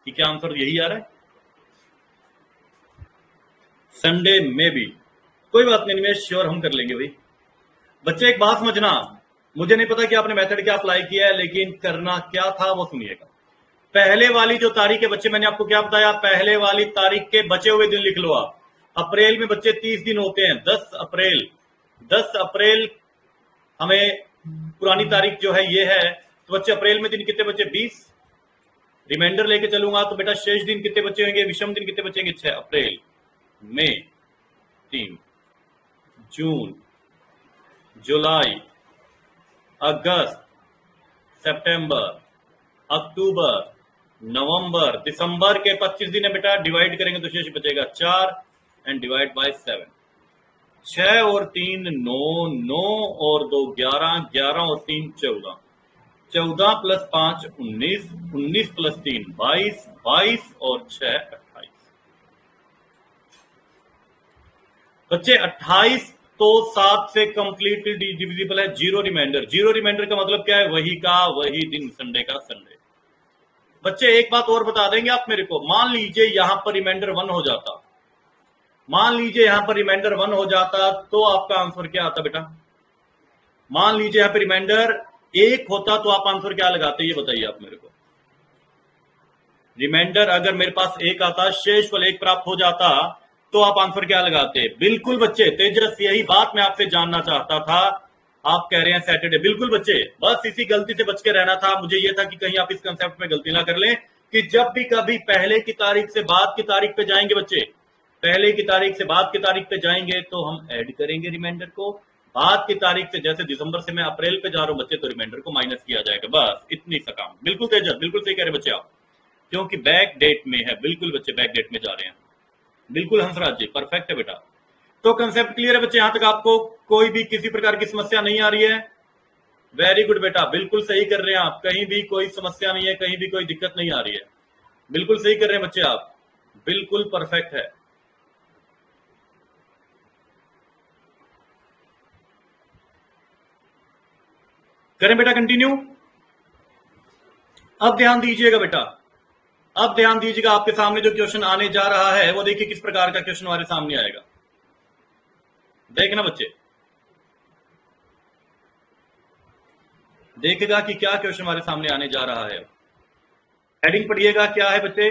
कि क्या आंसर यही आ रहा है, संडे में भी। कोई बात नहीं, मैं श्योर हम कर लेंगे भाई। बच्चे एक बात समझना, मुझे नहीं पता कि आपने मेथड क्या अप्लाई किया है, लेकिन करना क्या था वो सुनिएगा। पहले वाली जो तारीख है बच्चे, मैंने आपको क्या बताया, पहले वाली तारीख के बचे हुए दिन लिख लो आप। अप्रैल में बच्चे 30 दिन होते हैं, 10 अप्रैल हमें पुरानी तारीख जो है ये है, तो बच्चे अप्रैल में दिन कितने बचे, 20। रिमाइंडर लेके चलूंगा तो बेटा शेष दिन कितने बचे होंगे, विषम दिन कितने बचेंगे, 6 अप्रैल, मई 3, जून, जुलाई, अगस्त, सितंबर, अक्टूबर, नवंबर, दिसंबर के 25 दिन है बेटा, डिवाइड करेंगे तो शेष बचेगा 4 एंड डिवाइड बाय 7, 6 और 3 9, 9 और 2 11, 11 और 3 14, 14 प्लस 5 19, 19 प्लस 3 22, 22 और 6 28। बच्चे 28 तो 7 से कंप्लीटली डिविजिबल है, जीरो रिमाइंडर। जीरो रिमाइंडर का मतलब क्या है, वही का वही दिन, संडे का संडे। बच्चे एक बात और बता देंगे आप मेरे को, मान लीजिए यहां पर रिमाइंडर 1 हो जाता, मान लीजिए यहां पर रिमाइंडर 1 हो जाता तो आपका आंसर क्या आता बेटा, मान लीजिए यहां पर रिमाइंडर 1 होता तो आप आंसर क्या लगाते, ये बताइए आप मेरे को। रिमाइंडर अगर मेरे पास 1 आता, शेषफल 1 प्राप्त हो जाता तो आप आंसर क्या लगाते। बिल्कुल बच्चे, तेजस यही बात मैं आपसे जानना चाहता था, आप कह रहे हैं सैटरडे। बिल्कुल बच्चे, बस इसी गलती से बच के रहना था, मुझे यह था कि कहीं आप इस कंसेप्ट में गलती ना कर लें कि जब भी कभी पहले की तारीख से बाद की तारीख पे जाएंगे बच्चे, पहले की तारीख से बाद की तारीख पे जाएंगे तो हम ऐड करेंगे रिमाइंडर को, बाद की तारीख से जैसे दिसंबर से मैं अप्रैल पे जा रहा हूं बच्चे तो रिमाइंडर को माइनस किया जाएगा, बस इतनी सा काम। बिल्कुल तेजस, बिल्कुल सही कह रहे बच्चे आप, क्योंकि बैक डेट में है। बिल्कुल बच्चे बैक डेट में जा रहे हैं, बिल्कुल हंसराज जी परफेक्ट है बेटा। तो कंसेप्ट क्लियर है बच्चे? यहां तक आपको कोई भी किसी प्रकार की समस्या नहीं आ रही है? वेरी गुड बेटा, बिल्कुल सही कर रहे हैं आप, कहीं भी कोई समस्या नहीं है, कहीं भी कोई दिक्कत नहीं आ रही है, बिल्कुल सही कर रहे हैं बच्चे आप, बिल्कुल परफेक्ट है। करें बेटा कंटिन्यू? अब ध्यान दीजिएगा बेटा, अब ध्यान दीजिएगा, आपके सामने जो क्वेश्चन आने जा रहा है वो देखिए किस प्रकार का क्वेश्चन हमारे सामने आएगा। देखना बच्चे, देखेगा कि क्या क्वेश्चन हमारे सामने आने जा रहा है। हेडिंग पढ़िएगा, क्या है बच्चे?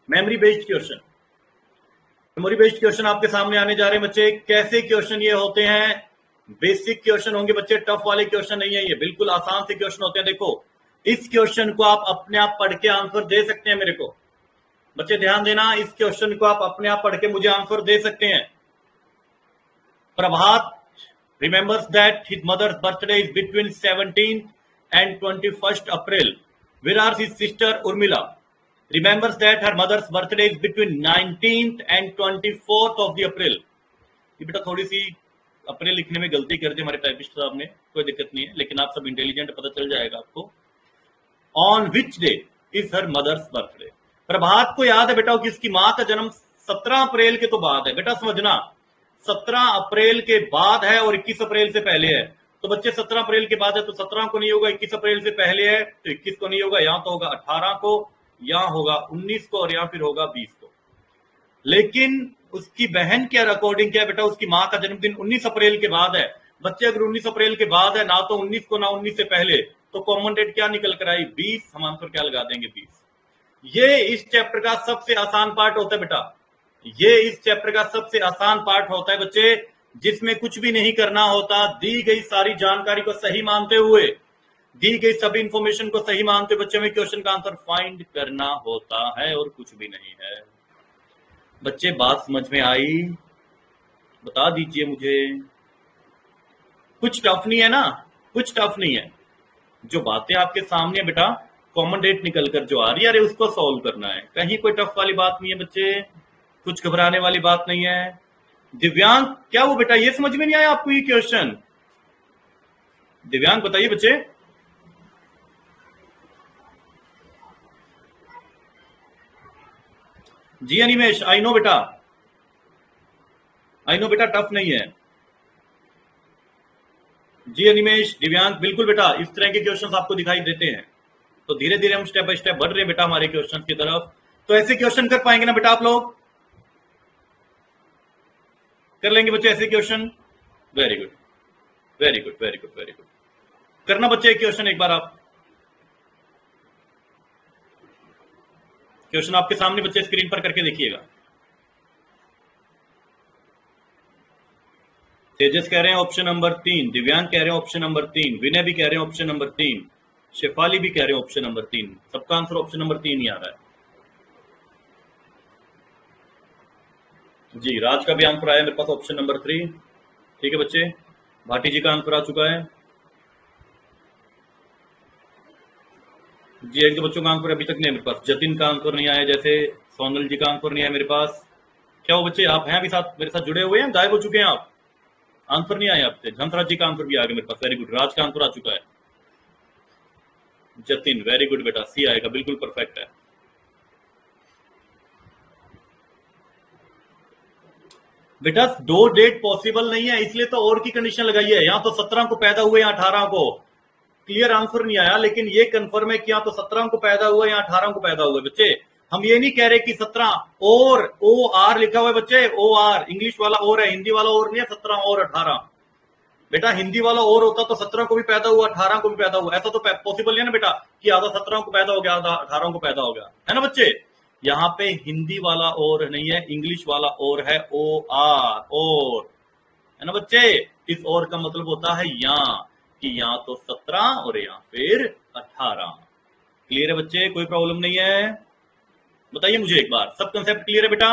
Memory based question. Memory based question आपके सामने आने जा रहे हैं बच्चे। कैसे क्वेश्चन ये होते हैं? बेसिक क्वेश्चन होंगे बच्चे, टफ वाले क्वेश्चन नहीं है ये, बिल्कुल आसान से क्वेश्चन होते हैं। देखो, इस क्वेश्चन को आप अपने आप पढ़ के आंसर दे सकते हैं मेरे को। बच्चे ध्यान देना, इस क्वेश्चन को आप अपने आप पढ़ के मुझे आंसर दे सकते हैं। प्रभात remembers that his mother's birthday is between 17th and 21st April, whereas his sister Urmila remembers that her mother's birthday is between 19th and 24th of the April. ये बेटा थोड़ी सी अप्रैल लिखने में गलती कर दी हमारे टाइपिस्ट साहब ने, कोई दिक्कत नहीं है, लेकिन आप सब इंटेलिजेंट, पता चल जाएगा आपको। On which day is her mother's birthday? Prabhat को याद है बेटा कि उसकी मां का जन्म 17 अप्रैल के तो बाद है। बेटा समझना, 17 अप्रैल के बाद है और 21 अप्रैल से पहले है। तो बच्चे 17 अप्रैल के बाद है तो 17 को नहीं होगा, 21 अप्रैल से पहले है तो 21 को नहीं होगा, या तो होगा 18 को, या होगा 19 को, और या फिर होगा 20 को। लेकिन उसकी बहन के अकॉर्डिंग क्या है बेटा, उसकी मां का जन्मदिन 19 अप्रैल के बाद है। बच्चे अगर 19 अप्रैल के बाद है, ना तो 19 को ना 19 से पहले, तो कॉमन डेट क्या निकल कर आई? 20। हम आंसर क्या लगा देंगे? 20। ये इस चैप्टर का सबसे आसान पार्ट होता है बेटा, ये इस चैप्टर का सबसे आसान पार्ट होता है बच्चे, जिसमें कुछ भी नहीं करना होता। दी गई सारी जानकारी को सही मानते हुए, दी गई सभी इंफॉर्मेशन को सही मानते हुए बच्चे में क्वेश्चन का आंसर फाइंड करना होता है और कुछ भी नहीं है। बच्चे बात समझ में आई? बता दीजिए मुझे। कुछ टफ नहीं है ना? कुछ टफ नहीं है। जो बातें आपके सामने बेटा कॉमन डेट निकल कर जो आ रही है, अरे उसको सॉल्व करना है, कहीं कोई टफ वाली बात नहीं है बच्चे, कुछ घबराने वाली बात नहीं है। दिव्यांग, क्या वो बेटा ये समझ में नहीं आया आपको ये क्वेश्चन? दिव्यांग बताइए बच्चे। जी अनिमेश, आई नो बेटा, आई नो बेटा, टफ नहीं है। जी अनिमेश, दिव्यांग, बिल्कुल बेटा, इस तरह के क्वेश्चंस आपको दिखाई देते हैं। तो धीरे धीरे हम स्टेप बाय स्टेप बढ़ रहे हैं बेटा हमारे क्वेश्चन की तरफ। तो ऐसे क्वेश्चन कर पाएंगे ना बेटा आप लोग? कर लेंगे बच्चे ऐसे question? Very good, very good, very good, very good. करना बच्चे क्वेश्चन एक बार आप। क्वेश्चन आपके सामने बच्चे स्क्रीन पर करके देखिएगा। तेजस कह रहे हैं ऑप्शन नंबर 3, दिव्यांग कह रहे हैं ऑप्शन नंबर 3, विनय भी कह रहे हैं ऑप्शन नंबर 3, शेफाली भी कह रहे हैं ऑप्शन नंबर 3। सबका आंसर ऑप्शन नंबर 3 ही आ रहा है। जी, राज का भी आंसर आया मेरे पास ऑप्शन नंबर 3। ठीक है बच्चे, भाटी जी का आंसर आ चुका है। जी, एक दो बच्चों का आंसर अभी तक नहीं है मेरे पास। जतिन का आंसर नहीं आया, जैसे सोनल जी का आंसर नहीं आया मेरे पास। क्या वो बच्चे आप हैं अभी साथ मेरे साथ जुड़े हुए हैं, गायब हो चुके हैं आप? आंसर नहीं आया आपसे। हंसराज जी का आंसर भी आ गया मेरे पास, वेरी गुड। राज का आंसर आ चुका है। जतिन, वेरी गुड बेटा, सी आएगा, बिल्कुल परफेक्ट है। बेटा दो डेट पॉसिबल नहीं है, इसलिए तो और की कंडीशन लगाई है। यहां तो 17 को पैदा हुए या 18 को, क्लियर आंसर नहीं आया, लेकिन ये कंफर्म है कि यहां तो 17 को पैदा हुआ या 18 को पैदा हुए। बच्चे हम ये नहीं कह रहे कि 17 और ओ आर लिखा हुआ है बच्चे, ओ आर इंग्लिश वाला और है, हिंदी वाला और नहीं है। 17 और 18 बेटा, हिंदी वाला और होता तो 17 को भी पैदा हुआ 18 को भी पैदा हुआ, ऐसा तो पॉसिबल नहीं है ना बेटा कि आधा 17 को पैदा हो गया आधा 18 को पैदा हो गया, है ना बच्चे? यहाँ पे हिंदी वाला और नहीं है, इंग्लिश वाला और है, ओ आर और, है ना बच्चे? इस और का मतलब होता है या, कि यहाँ तो 17 और यहाँ फिर 18। क्लियर है बच्चे? कोई प्रॉब्लम नहीं है? बताइए मुझे एक बार, सब कंसेप्ट क्लियर है बेटा?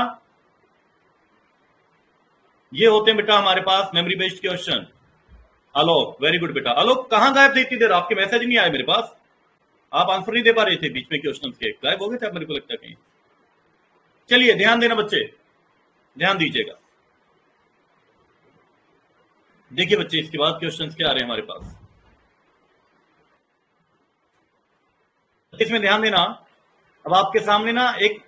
ये होते हैं बेटा हमारे पास मेमोरी बेस्ड क्वेश्चन। आलोक, वेरी गुड बेटा। आलोक कहां गायब थे इतनी देर? आपके मैसेज नहीं आए मेरे पास, आप आंसर नहीं दे पा रहे थे बीच में क्वेश्चन के, गायब हो गए थे आप, मेरे को लगता है कहीं। चलिए ध्यान देना बच्चे, ध्यान दीजिएगा। देखिए बच्चे, इसके बाद क्वेश्चंस क्या आ रहे हैं हमारे पास, इसमें ध्यान देना। अब आपके सामने ना एक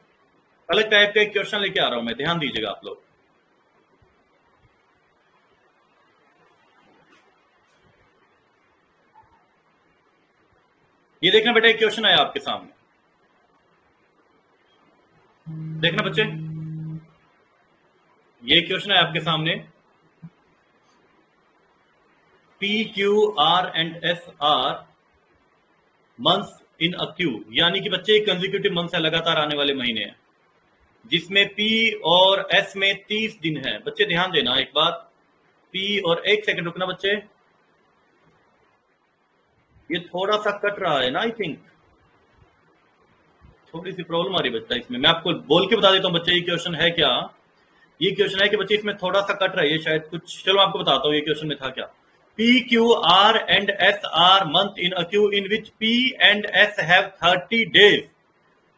अलग टाइप का एक क्वेश्चन लेके आ रहा हूं मैं, ध्यान दीजिएगा आप लोग। ये देखना बेटा, एक क्वेश्चन आया आपके सामने, देखना बच्चे, ये क्वेश्चन है आपके सामने, P Q R and S are months in a Q, यानी कि बच्चे कंसेक्यूटिव मंथ्स है, लगातार आने वाले महीने हैं, जिसमें पी और एस में 30 दिन है। बच्चे ध्यान देना एक बात, पी और एक सेकंड रुकना बच्चे, ये थोड़ा सा कट रहा है ना, आई थिंक थोड़ी सी प्रॉब्लम आ रही है बच्चा इसमें। मैं आपको बोल के बता देता हूँ बच्चे, ये क्वेश्चन है क्या, ये क्वेश्चन है कि बच्चे इसमें थोड़ा सा कट रहा है, ये शायद कुछ, चलो आपको बताता हूँ ये क्वेश्चन में था क्या। P Q R and S are month in a Q in which P and S have 30 days,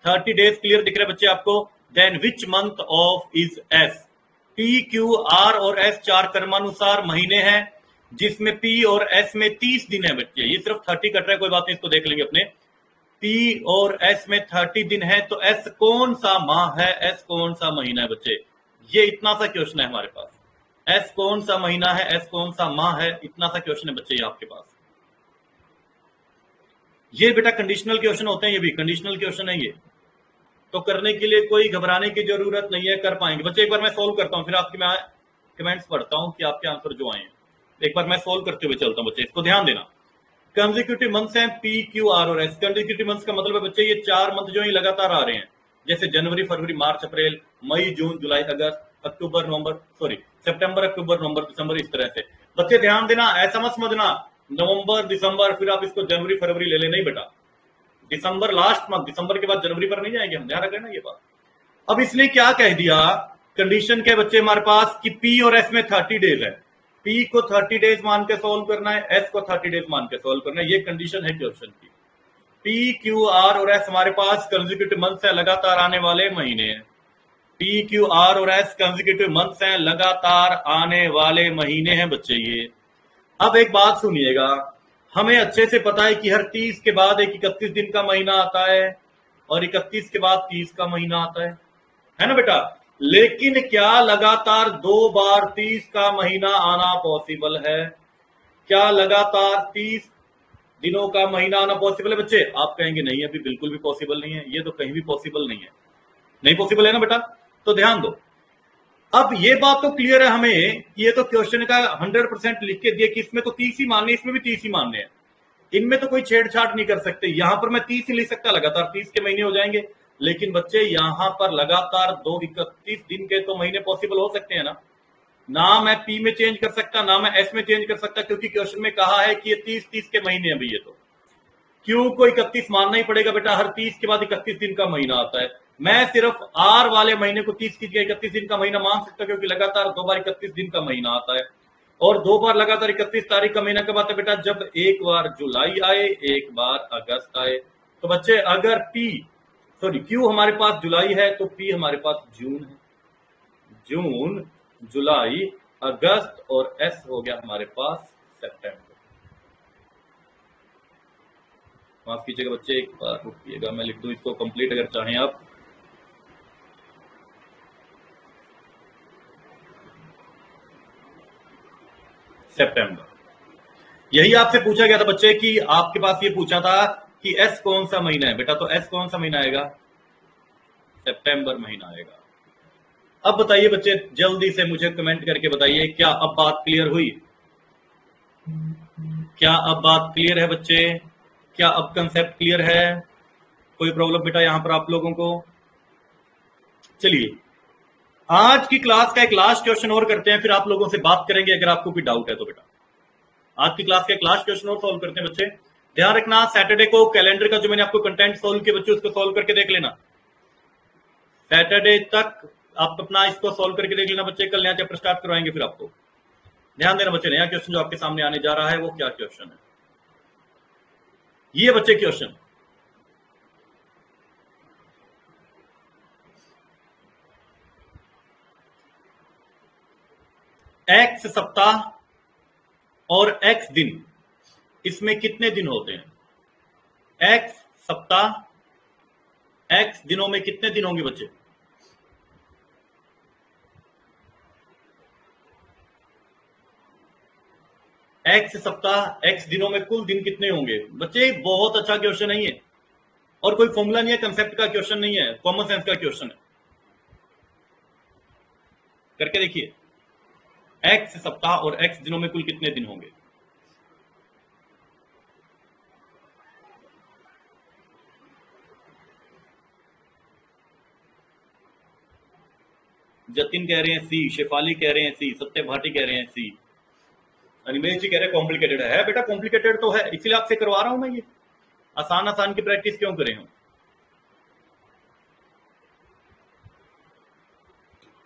30 days clear दिख रहा है बच्चे आपको, then which month of is S. P Q R और एस चार कर्मानुसार महीने हैं, जिसमें पी और एस में 30 दिन है बच्चे, ये सिर्फ 30 कट रहा है, कोई बात नहीं, इसको देख लेंगे अपने। पी और एस में 30 दिन है, तो एस कौन सा माह है, एस कौन सा महीना है बच्चे, ये इतना सा क्वेश्चन है हमारे पास। एस कौन सा महीना है, एस कौन सा माह है, इतना सा क्वेश्चन है बच्चे ये आपके पास। ये बेटा कंडीशनल क्वेश्चन होते हैं, ये भी कंडीशनल क्वेश्चन है ये, तो करने के लिए कोई घबराने की जरूरत नहीं है, कर पाएंगे बच्चे। एक बार मैं सोल्व करता हूं, फिर आपकी मैं कमेंट्स पढ़ता हूं कि आपके आंसर जो आए हैं। एक बार मैं सोल्व करते हुए चलता हूं बच्चे, इसको ध्यान देना। कंसेक्यूटिव मंथ्स हैं पी क्यू आर और एस। कंसेक्यूटिव मंथ्स का मतलब है बच्चे, ये 4 मंथ जो है लगातार आ रहे हैं, जैसे जनवरी फरवरी मार्च अप्रैल मई जून जुलाई अगस्त अक्टूबर नवंबर, सॉरी सितंबर अक्टूबर नवंबर दिसंबर, इस तरह से। बच्चे ध्यान देना, ऐसा मत समझना नवंबर दिसंबर फिर आप इसको जनवरी फरवरी ले ले, नहीं बेटा, दिसंबर लास्ट मंथ, दिसंबर के बाद जनवरी पर नहीं जाएंगे हम, ध्यान रखें ना ये बात। अब इसने क्या कह दिया, कंडीशन के बच्चे हमारे पास कि पी और एस में 30 डेज है, पी को 30 डेज मान के सॉल्व करना है, एस को 30 डेज मान के सॉल्व करना है, ये कंडीशन है क्वेश्चन की। पी क्यू आर और एस हमारे पास कंसेक्यूटिव मंथ्स है, लगातार आने वाले महीने हैं। पी क्यू आर और एस कंसेक्यूटिव मंथ्स हैं, लगातार आने वाले महीने हैं बच्चे ये। अब एक बात सुनिएगा, हमें अच्छे से पता है कि हर 30 के बाद एक 31 दिन का महीना आता है, और 31 के बाद 30 का महीना आता है ना बेटा। लेकिन क्या लगातार 2 बार 30 का महीना आना पॉसिबल है? क्या लगातार 30 दिनों का महीना आना पॉसिबल है बच्चे? आप कहेंगे नहीं, अभी बिल्कुल भी पॉसिबल नहीं है, ये तो कहीं भी पॉसिबल नहीं है, नहीं पॉसिबल है ना बेटा। तो ध्यान दो, अब ये बात तो क्लियर है हमें कि ये तो क्वेश्चन का 100% लिख के दिया कि इसमें तो 30 ही मानने, इसमें भी 30 ही मानने हैं, इनमें तो कोई छेड़छाड़ नहीं कर सकते। यहां पर मैं 30 ही लिख सकता, लगातार 30 के महीने हो जाएंगे, लेकिन बच्चे यहां पर लगातार 31 दिन के तो महीने पॉसिबल हो सकते हैं ना मैं पी में चेंज कर सकता, ना मैं एस में चेंज कर सकता, क्योंकि क्वेश्चन में कहा है कि ये 30 के महीने हैं भैया, तो क्यू को 31 मानना ही पड़ेगा बेटा, हर 30 के बाद 31 दिन का महीना आता है। मैं सिर्फ आर वाले महीने को 30 की जगह 31 दिन का महीना मान सकता, क्योंकि लगातार 2 बार 31 दिन का महीना आता है, और 2 बार लगातार 31 तारीख का महीना कब आता है बेटा? जब एक बार जुलाई आए, एक बार अगस्त आए। तो बच्चे अगर क्यू हमारे पास जुलाई है, तो पी हमारे पास जून है, जून जुलाई अगस्त, और एस हो गया हमारे पास सितंबर। माफ कीजिएगा बच्चे, एक बार रुकिएगा, मैं लिख दूं इसको कंप्लीट अगर चाहें आप। सितंबर। यही आपसे पूछा गया था बच्चे कि आपके पास ये पूछा था कि एस कौन सा महीना है बेटा, तो एस कौन सा महीना आएगा? सितंबर महीना आएगा। अब बताइए बच्चे, जल्दी से मुझे कमेंट करके बताइए, क्या अब बात क्लियर हुई? क्या अब बात क्लियर है बच्चे? क्या अब कंसेप्ट क्लियर है? कोई प्रॉब्लम बेटा यहां पर आप लोगों को? चलिए, आज की क्लास का एक लास्ट क्वेश्चन और करते हैं, फिर आप लोगों से बात करेंगे अगर आपको कोई डाउट है तो बेटा। आज की क्लास का एक लास्ट क्वेश्चन और सॉल्व करते हैं बच्चे। ध्यान रखना, सैटरडे को कैलेंडर का जो मैंने आपको कंटेंट सॉल्व किया बच्चे, उसको सॉल्व करके देख लेना। सैटरडे तक आप अपना इसको सॉल्व करके देख लेना बच्चे, कल नया चैप्टर स्टार्ट करवाएंगे फिर आपको। ध्यान देना बच्चे, नया क्वेश्चन जो आपके सामने आने जा रहा है वो क्या क्वेश्चन है, ये बच्चे क्वेश्चन। एक्स सप्ताह और x दिन, इसमें कितने दिन होते हैं? x सप्ताह, x दिनों में कितने दिन होंगे बच्चे? x सप्ताह, x दिनों में कुल दिन कितने होंगे? बच्चे बहुत अच्छा क्वेश्चन नहीं है, और कोई फॉर्मूला नहीं है, कंसेप्ट का क्वेश्चन नहीं है, कॉमन सेंस का क्वेश्चन है। करके देखिए, x सप्ताह और x दिनों में कुल कितने दिन होंगे? जतिन कह रहे हैं सी, शेफाली कह रहे हैं सी, सत्य भाटी कह रहे हैं सी, अनिमेश जी कह रहे हैं कॉम्प्लिकेटेड है। बेटा कॉम्प्लिकेटेड तो है, इसीलिए आपसे करवा रहा हूं मैं ये। आसान आसान की प्रैक्टिस क्यों करें हम?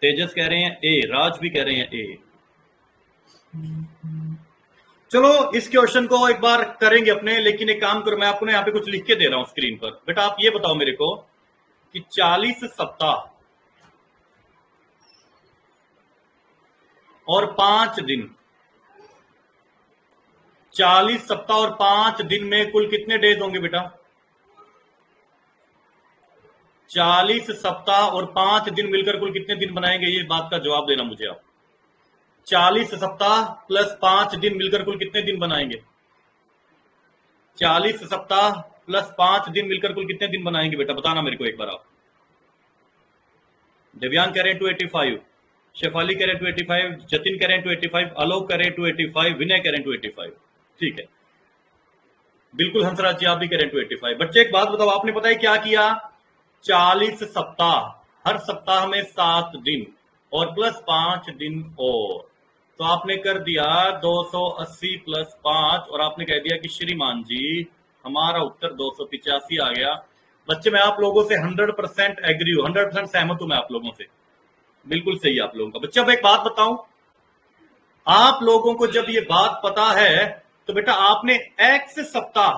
तेजस कह रहे हैं ए, राज भी कह रहे हैं ए। चलो इस क्वेश्चन को एक बार करेंगे अपने, लेकिन एक काम करो, मैं आपको यहाँ पे कुछ लिख के दे रहा हूं स्क्रीन पर। बेटा आप ये बताओ मेरे को कि 40 सप्ताह और 5 दिन, 40 सप्ताह और 5 दिन में कुल कितने डेज होंगे बेटा? 40 सप्ताह और 5 दिन मिलकर कुल कितने दिन बनाएंगे? ये बात का जवाब देना मुझे आप। 40 सप्ताह प्लस 5 दिन मिलकर कुल कितने दिन बनाएंगे? 40 सप्ताह प्लस 5 दिन मिलकर कुल कितने दिन बनाएंगे बेटा? बताना मेरे को एक बार आप। दिव्यांग कह रहे हैं 285, शेफाली कह रहे हैं 285, जतिन कह रहे हैं 285, आलोक कह रहे हैं 285, विनय कह रहे हैं 285। ठीक है, बिल्कुल हंसराज जी आप भी कह रहे हैं 285। बच्चे एक बात बताओ, आपने पता है क्या किया? 40 सप्ताह, हर सप्ताह में 7 दिन और प्लस 5 दिन और, तो आपने कर दिया 280 प्लस 5, और आपने कह दिया कि श्रीमान जी हमारा उत्तर 285 आ गया। बच्चे मैं आप लोगों से 100% एग्री हूं, 100% सहमत हूं मैं आप लोगों से, बिल्कुल सही है आप लोगों का। बच्चे अब एक बात बताऊं, आप लोगों को जब ये बात पता है तो बेटा आपने x सप्ताह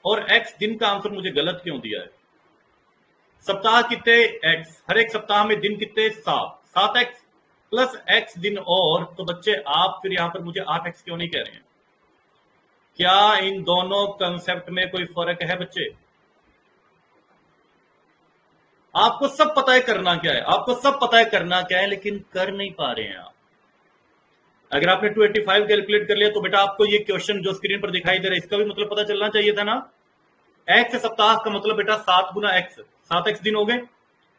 और x दिन का आंसर मुझे गलत क्यों दिया है? सप्ताह कितने x, हर एक सप्ताह में दिन कितने? 7x प्लस x दिन और, तो बच्चे आप फिर यहां पर मुझे 8x क्यों नहीं कह रहे हैं? क्या इन दोनों कंसेप्ट में कोई फर्क है बच्चे? आपको सब पता है करना क्या है, आपको सब पता है करना क्या है, लेकिन कर नहीं पा रहे हैं आप। अगर आपने 285 कैलकुलेट कर लिया तो बेटा आपको ये क्वेश्चन जो स्क्रीन पर दिखाई दे रहा है इसका भी मतलब पता चलना चाहिए था ना। x सप्ताह का मतलब बेटा 7 गुना x, 7x दिन हो गए,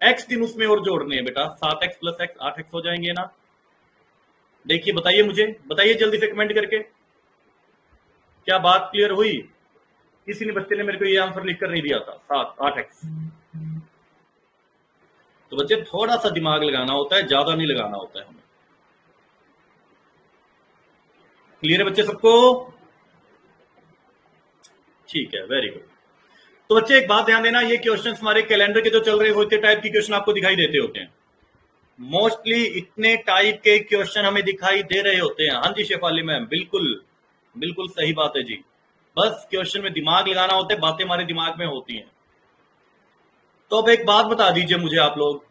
x दिन उसमें और जोड़ने हैं बेटा, 7x प्लस x 8x हो जाएंगे ना। देखिए बताइए, मुझे बताइए जल्दी से कमेंट करके, क्या बात क्लियर हुई? किसी ने बच्चे ने मेरे को ये आंसर लिख कर नहीं दिया था, 8x। तो बच्चे थोड़ा सा दिमाग लगाना होता है, ज्यादा नहीं लगाना होता है हमें। क्लियर है बच्चे सबको? ठीक है, वेरी गुड। तो बच्चे एक बात ध्यान देना, ये क्वेश्चंस हमारे कैलेंडर के जो चल रहे होते टाइप की क्वेश्चन आपको दिखाई देते होते हैं, मोस्टली इतने टाइप के क्वेश्चन हमें दिखाई दे रहे होते हैं। हाँ जी शेफाली मैम, बिल्कुल बिल्कुल सही बात है जी, बस क्वेश्चन में दिमाग लगाना होता है, बातें हमारे दिमाग में होती हैं। तो अब एक बात बता दीजिए मुझे आप लोग,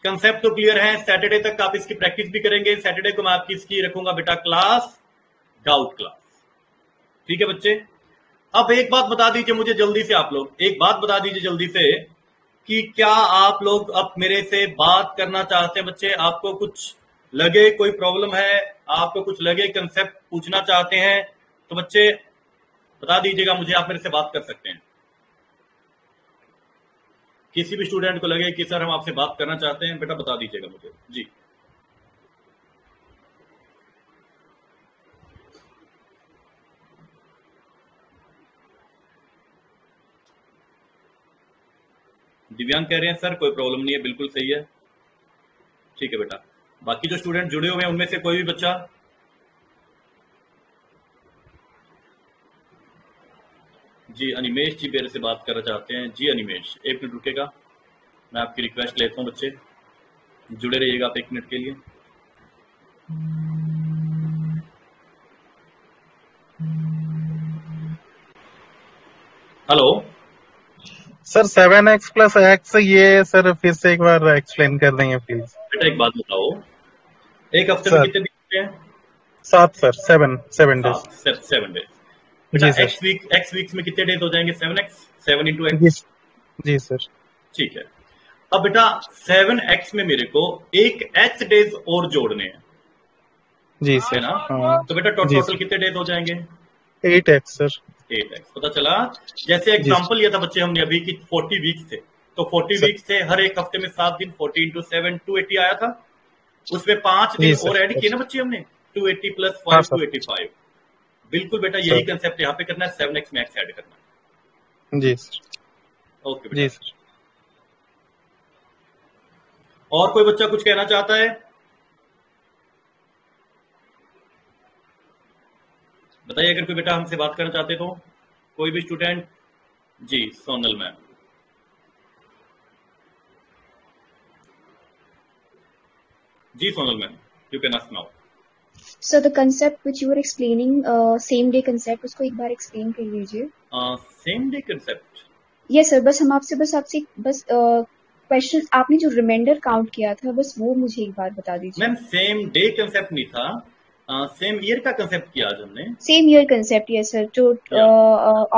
कंसेप्ट तो क्लियर है, सैटरडे तक आप इसकी प्रैक्टिस भी करेंगे। सैटरडे को मैं आपकी इसकी रखूंगा बेटा क्लास, डाउट क्लास, ठीक है बच्चे। अब एक बात बता दीजिए मुझे जल्दी से, आप लोग एक बात बता दीजिए जल्दी से कि क्या आप लोग अब मेरे से बात करना चाहते हैं बच्चे? आपको कुछ लगे कोई प्रॉब्लम है, आपको कुछ लगे कंसेप्ट पूछना चाहते हैं, तो बच्चे बता दीजिएगा मुझे, आप मेरे से बात कर सकते हैं। किसी भी स्टूडेंट को लगे कि सर हम आपसे बात करना चाहते हैं, बेटा बता दीजिएगा मुझे जी। दिव्यांग कह रहे हैं सर कोई प्रॉब्लम नहीं है, बिल्कुल सही है, ठीक है बेटा। बाकी जो स्टूडेंट जुड़े हुए हैं उनमें से कोई भी बच्चा? जी अनिमेश जी मेरे से बात करना चाहते हैं। जी अनिमेश एक मिनट रुकेगा, मैं आपकी रिक्वेस्ट लेता हूं, बच्चे जुड़े रहिएगा आप 1 मिनट के लिए। Hello sir 7x plus x, ये सर फिर से एक बार एक्सप्लेन कर देंगे प्लीज। बेटा एक बात बताओ, एक हफ्ते में सर कितने दिन होते हैं? 7 सर, 7 डेज। 7 डेज। बेटा जी सर। एक्स वीक्स में कितने डेज हो जाएंगे? 7x, 7 इंटू जी एक्स। जी सर। ठीक है। अब बेटा 7x में मेरे को एक x डेज और जोड़ने हैं, जी है सर। ना? हाँ। तो बेटा जी टोटल सर। कितने डेज हो जाएंगे? 8x sir. 8x। पता चला? जैसे जी सर। एग्जांपल लिया था बच्चे हमने अभी कि 40 वीक्स थे, तो 40 सर। वीक्स थे, हर एक हफ्ते में 7 दिन, 40 इंटू 7 280 आया था। उसमें 5 दिन जी और सर। ऐड किए ना बच्चे हमने, 280 प्लस हाँ 5 सर। 285। बिल्कुल बेटा यही सर। कंसेप्ट यहाँ पे करना है, 7x में x ऐड करना जी सर। है। ओके जी बेटा। सर। और कोई बच्चा कुछ कहना चाहता है? बताइए अगर कोई बेटा हमसे बात करना चाहते तो, कोई भी स्टूडेंट। जी सोनल मैम। जी Sonal ma'am, you can ask now. So the concept which you were explaining, same day concept, उसको एक बार explain कर लीजिए। Same day concept. Yes sir, बस हम आपसे बस क्वेश्चन आपने जो रिमाइंडर काउंट किया था बस वो मुझे एक बार बता दीजिए। मैम सेम डे कंसेप्ट नहीं था, सेम ईयर का कंसेप्ट किया आज हमने। Same year concept, yes sir, जो या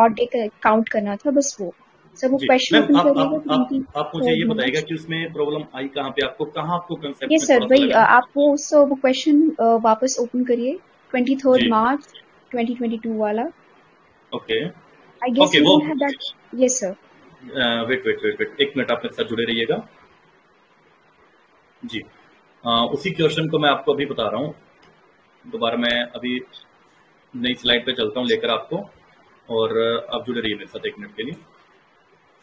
ऑड डे काउंट करना था बस वो। सर वो जी क्वेश्चन मैम, ओपन आप करिएगा आप आप आप मुझे ये 23 बताइएगा मार्च। कि उसमें प्रॉब्लम आई कहाँ पे आपको, कहाँ आपको कंसेप्ट यस में सर, थोड़ा सा वही लगा? आप वो क्वेश्चन वापस ओपन करिए, 23 जी मार्च 2022 वाला। Okay. I guess okay you वो don't have that. Yes sir. Wait wait wait wait, एक मिनट आप मेरे साथ जुड़े रहिएगा। जी उसी क्वेश्चन को मैं आपको अभी बता रहा हूँ। दोबारा मैं अभी नई स्लाइड पे चलता हूँ लेकर आपको, और आप जुड़े रहिए मेरे साथ 1 मिनट के लिए।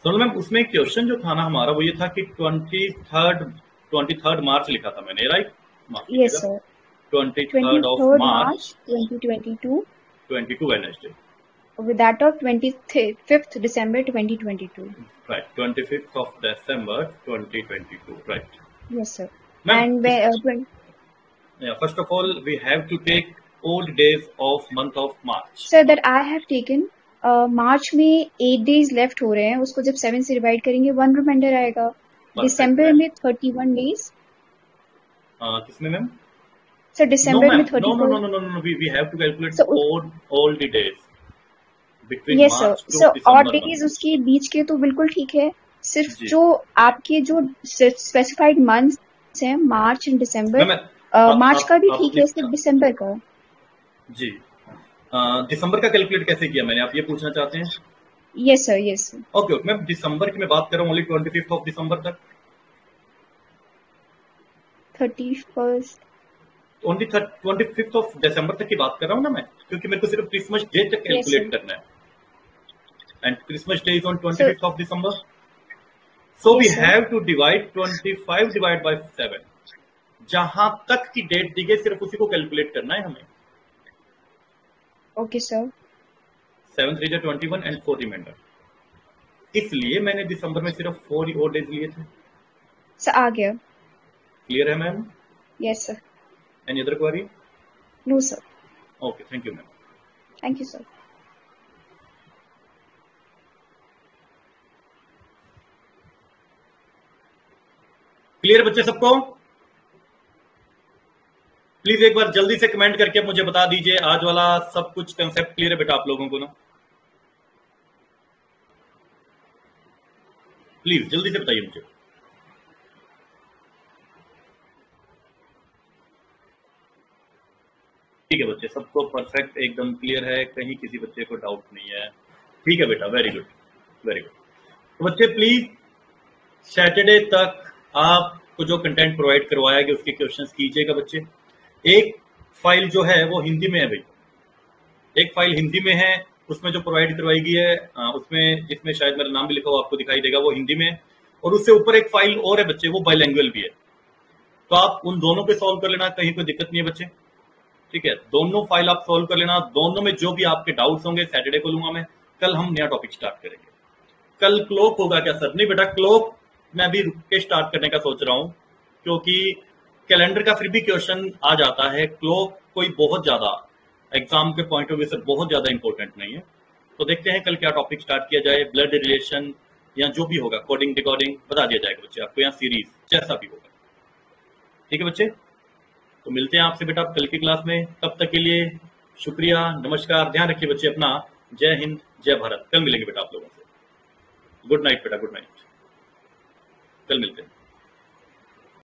सोनल मैम उसमें क्वेश्चन जो था ना हमारा वो ये था कि 23 मार्च लिखा था मैंने, राइट? माफ यस कीजिएगा, sir, 23 March March 2022 22 Wednesday, with that of 25th December 2022. Right, 25 December 2022, right. Yes, sir. Ma'am And first of all we have to take old days of month of March. sir, that I have taken मार्च में 8 days left हो रहे हैं, उसको जब 7 से divide करेंगे 1 reminder आएगा। Perfect December ma'am. में 31 डेज। किसमें ma'am? Sir no December ma'am, में no no no 31। No no no, we have to calculate sir all the days between yes sir, March to sir odd December days month। उसके बीच के तो बिल्कुल ठीक है, सिर्फ जी जो आपके जो स्पेसिफाइड मंथ्स हैं मार्च एंड दिसंबर, मैम, मार्च का भी आप ठीक है, प्लीज। सिर्फ दिसंबर का। जी दिसंबर का कैलकुलेट कैसे किया मैंने, आप ये पूछना चाहते हैं? Yes sir, yes sir. Okay okay ma'am, दिसंबर की मैं बात कर रहा हूँ ओनली 25 दिसंबर तक। 31st। ओनली 25 दिसंबर तक की बात कर रहा हूँ ना मैं, क्योंकि मेरे को सिर्फ क्रिसमस डे तक यस कैलकुलेट सर। करना है, and Christmas day is on sir 25 December. So we yes sir. Have to divide 25 divide by 7, जहां तक की डेट दी गई सिर्फ उसी को कैलकुलेट करना है हमें। Okay sir. 7 3 जा 21 एंड 4 रिमाइंडर, इसलिए मैंने दिसंबर में सिर्फ 4 और डेज लिए थे। सर आ गया। क्लियर है ma'am? Yes sir. Any other query? No sir. Okay, thank you ma'am. Thank you sir. Clear बच्चे सबको? प्लीज एक बार जल्दी से कमेंट करके मुझे बता दीजिए, आज वाला सब कुछ कंसेप्ट क्लियर है बेटा आप लोगों को ना? प्लीज जल्दी से बताइए मुझे। ठीक है बच्चे, सबको परफेक्ट एकदम क्लियर है, कहीं किसी बच्चे को डाउट नहीं है? ठीक है बेटा, वेरी गुड वेरी गुड। तो बच्चे प्लीज सैटरडे तक आपको जो कंटेंट प्रोवाइड करवाया गया उसके क्वेश्चंस कीजिएगा बच्चे। एक फाइल जो है वो हिंदी में है भाई, एक फाइल हिंदी में है, उसमें जो प्रोवाइड करवाई गई है उसमें जिसमें शायद मेरा नाम भी लिखा हुआ आपको दिखाई देगा वो हिंदी में, और उससे ऊपर एक फाइल और है बच्चे वो बाइलैंग्वेज भी है। तो आप उन दोनों पे सॉल्व कर लेना, कहीं कोई दिक्कत नहीं है बच्चे। ठीक है, दोनों फाइल आप सॉल्व कर लेना, दोनों में जो भी आपके डाउट्स होंगे सैटरडे को लूंगा मैं। कल हम नया टॉपिक स्टार्ट करेंगे। कल क्लॉक होगा क्या सर? नहीं बेटा, क्लॉक मैं अभी रुक के स्टार्ट करने का सोच रहा हूं, क्योंकि कैलेंडर का फिर भी क्वेश्चन आ जाता है, क्लॉक कोई बहुत ज्यादा एग्जाम के पॉइंट ऑफ व्यू से बहुत ज्यादा इंपॉर्टेंट नहीं है। तो देखते हैं कल क्या टॉपिक स्टार्ट किया जाए, ब्लड रिलेशन या जो भी होगा, कोडिंग डिकोडिंग बता दिया जाएगा बच्चे आपको, या सीरीज जैसा भी होगा। ठीक है बच्चे, तो मिलते हैं आपसे बेटा कल की क्लास में। तब तक के लिए शुक्रिया, नमस्कार, ध्यान रखिए बच्चे अपना। जय हिंद, जय भारत। कल मिलेंगे बेटा आप लोगों से। गुड नाइट बेटा, गुड नाइट। कल मिलते हैं।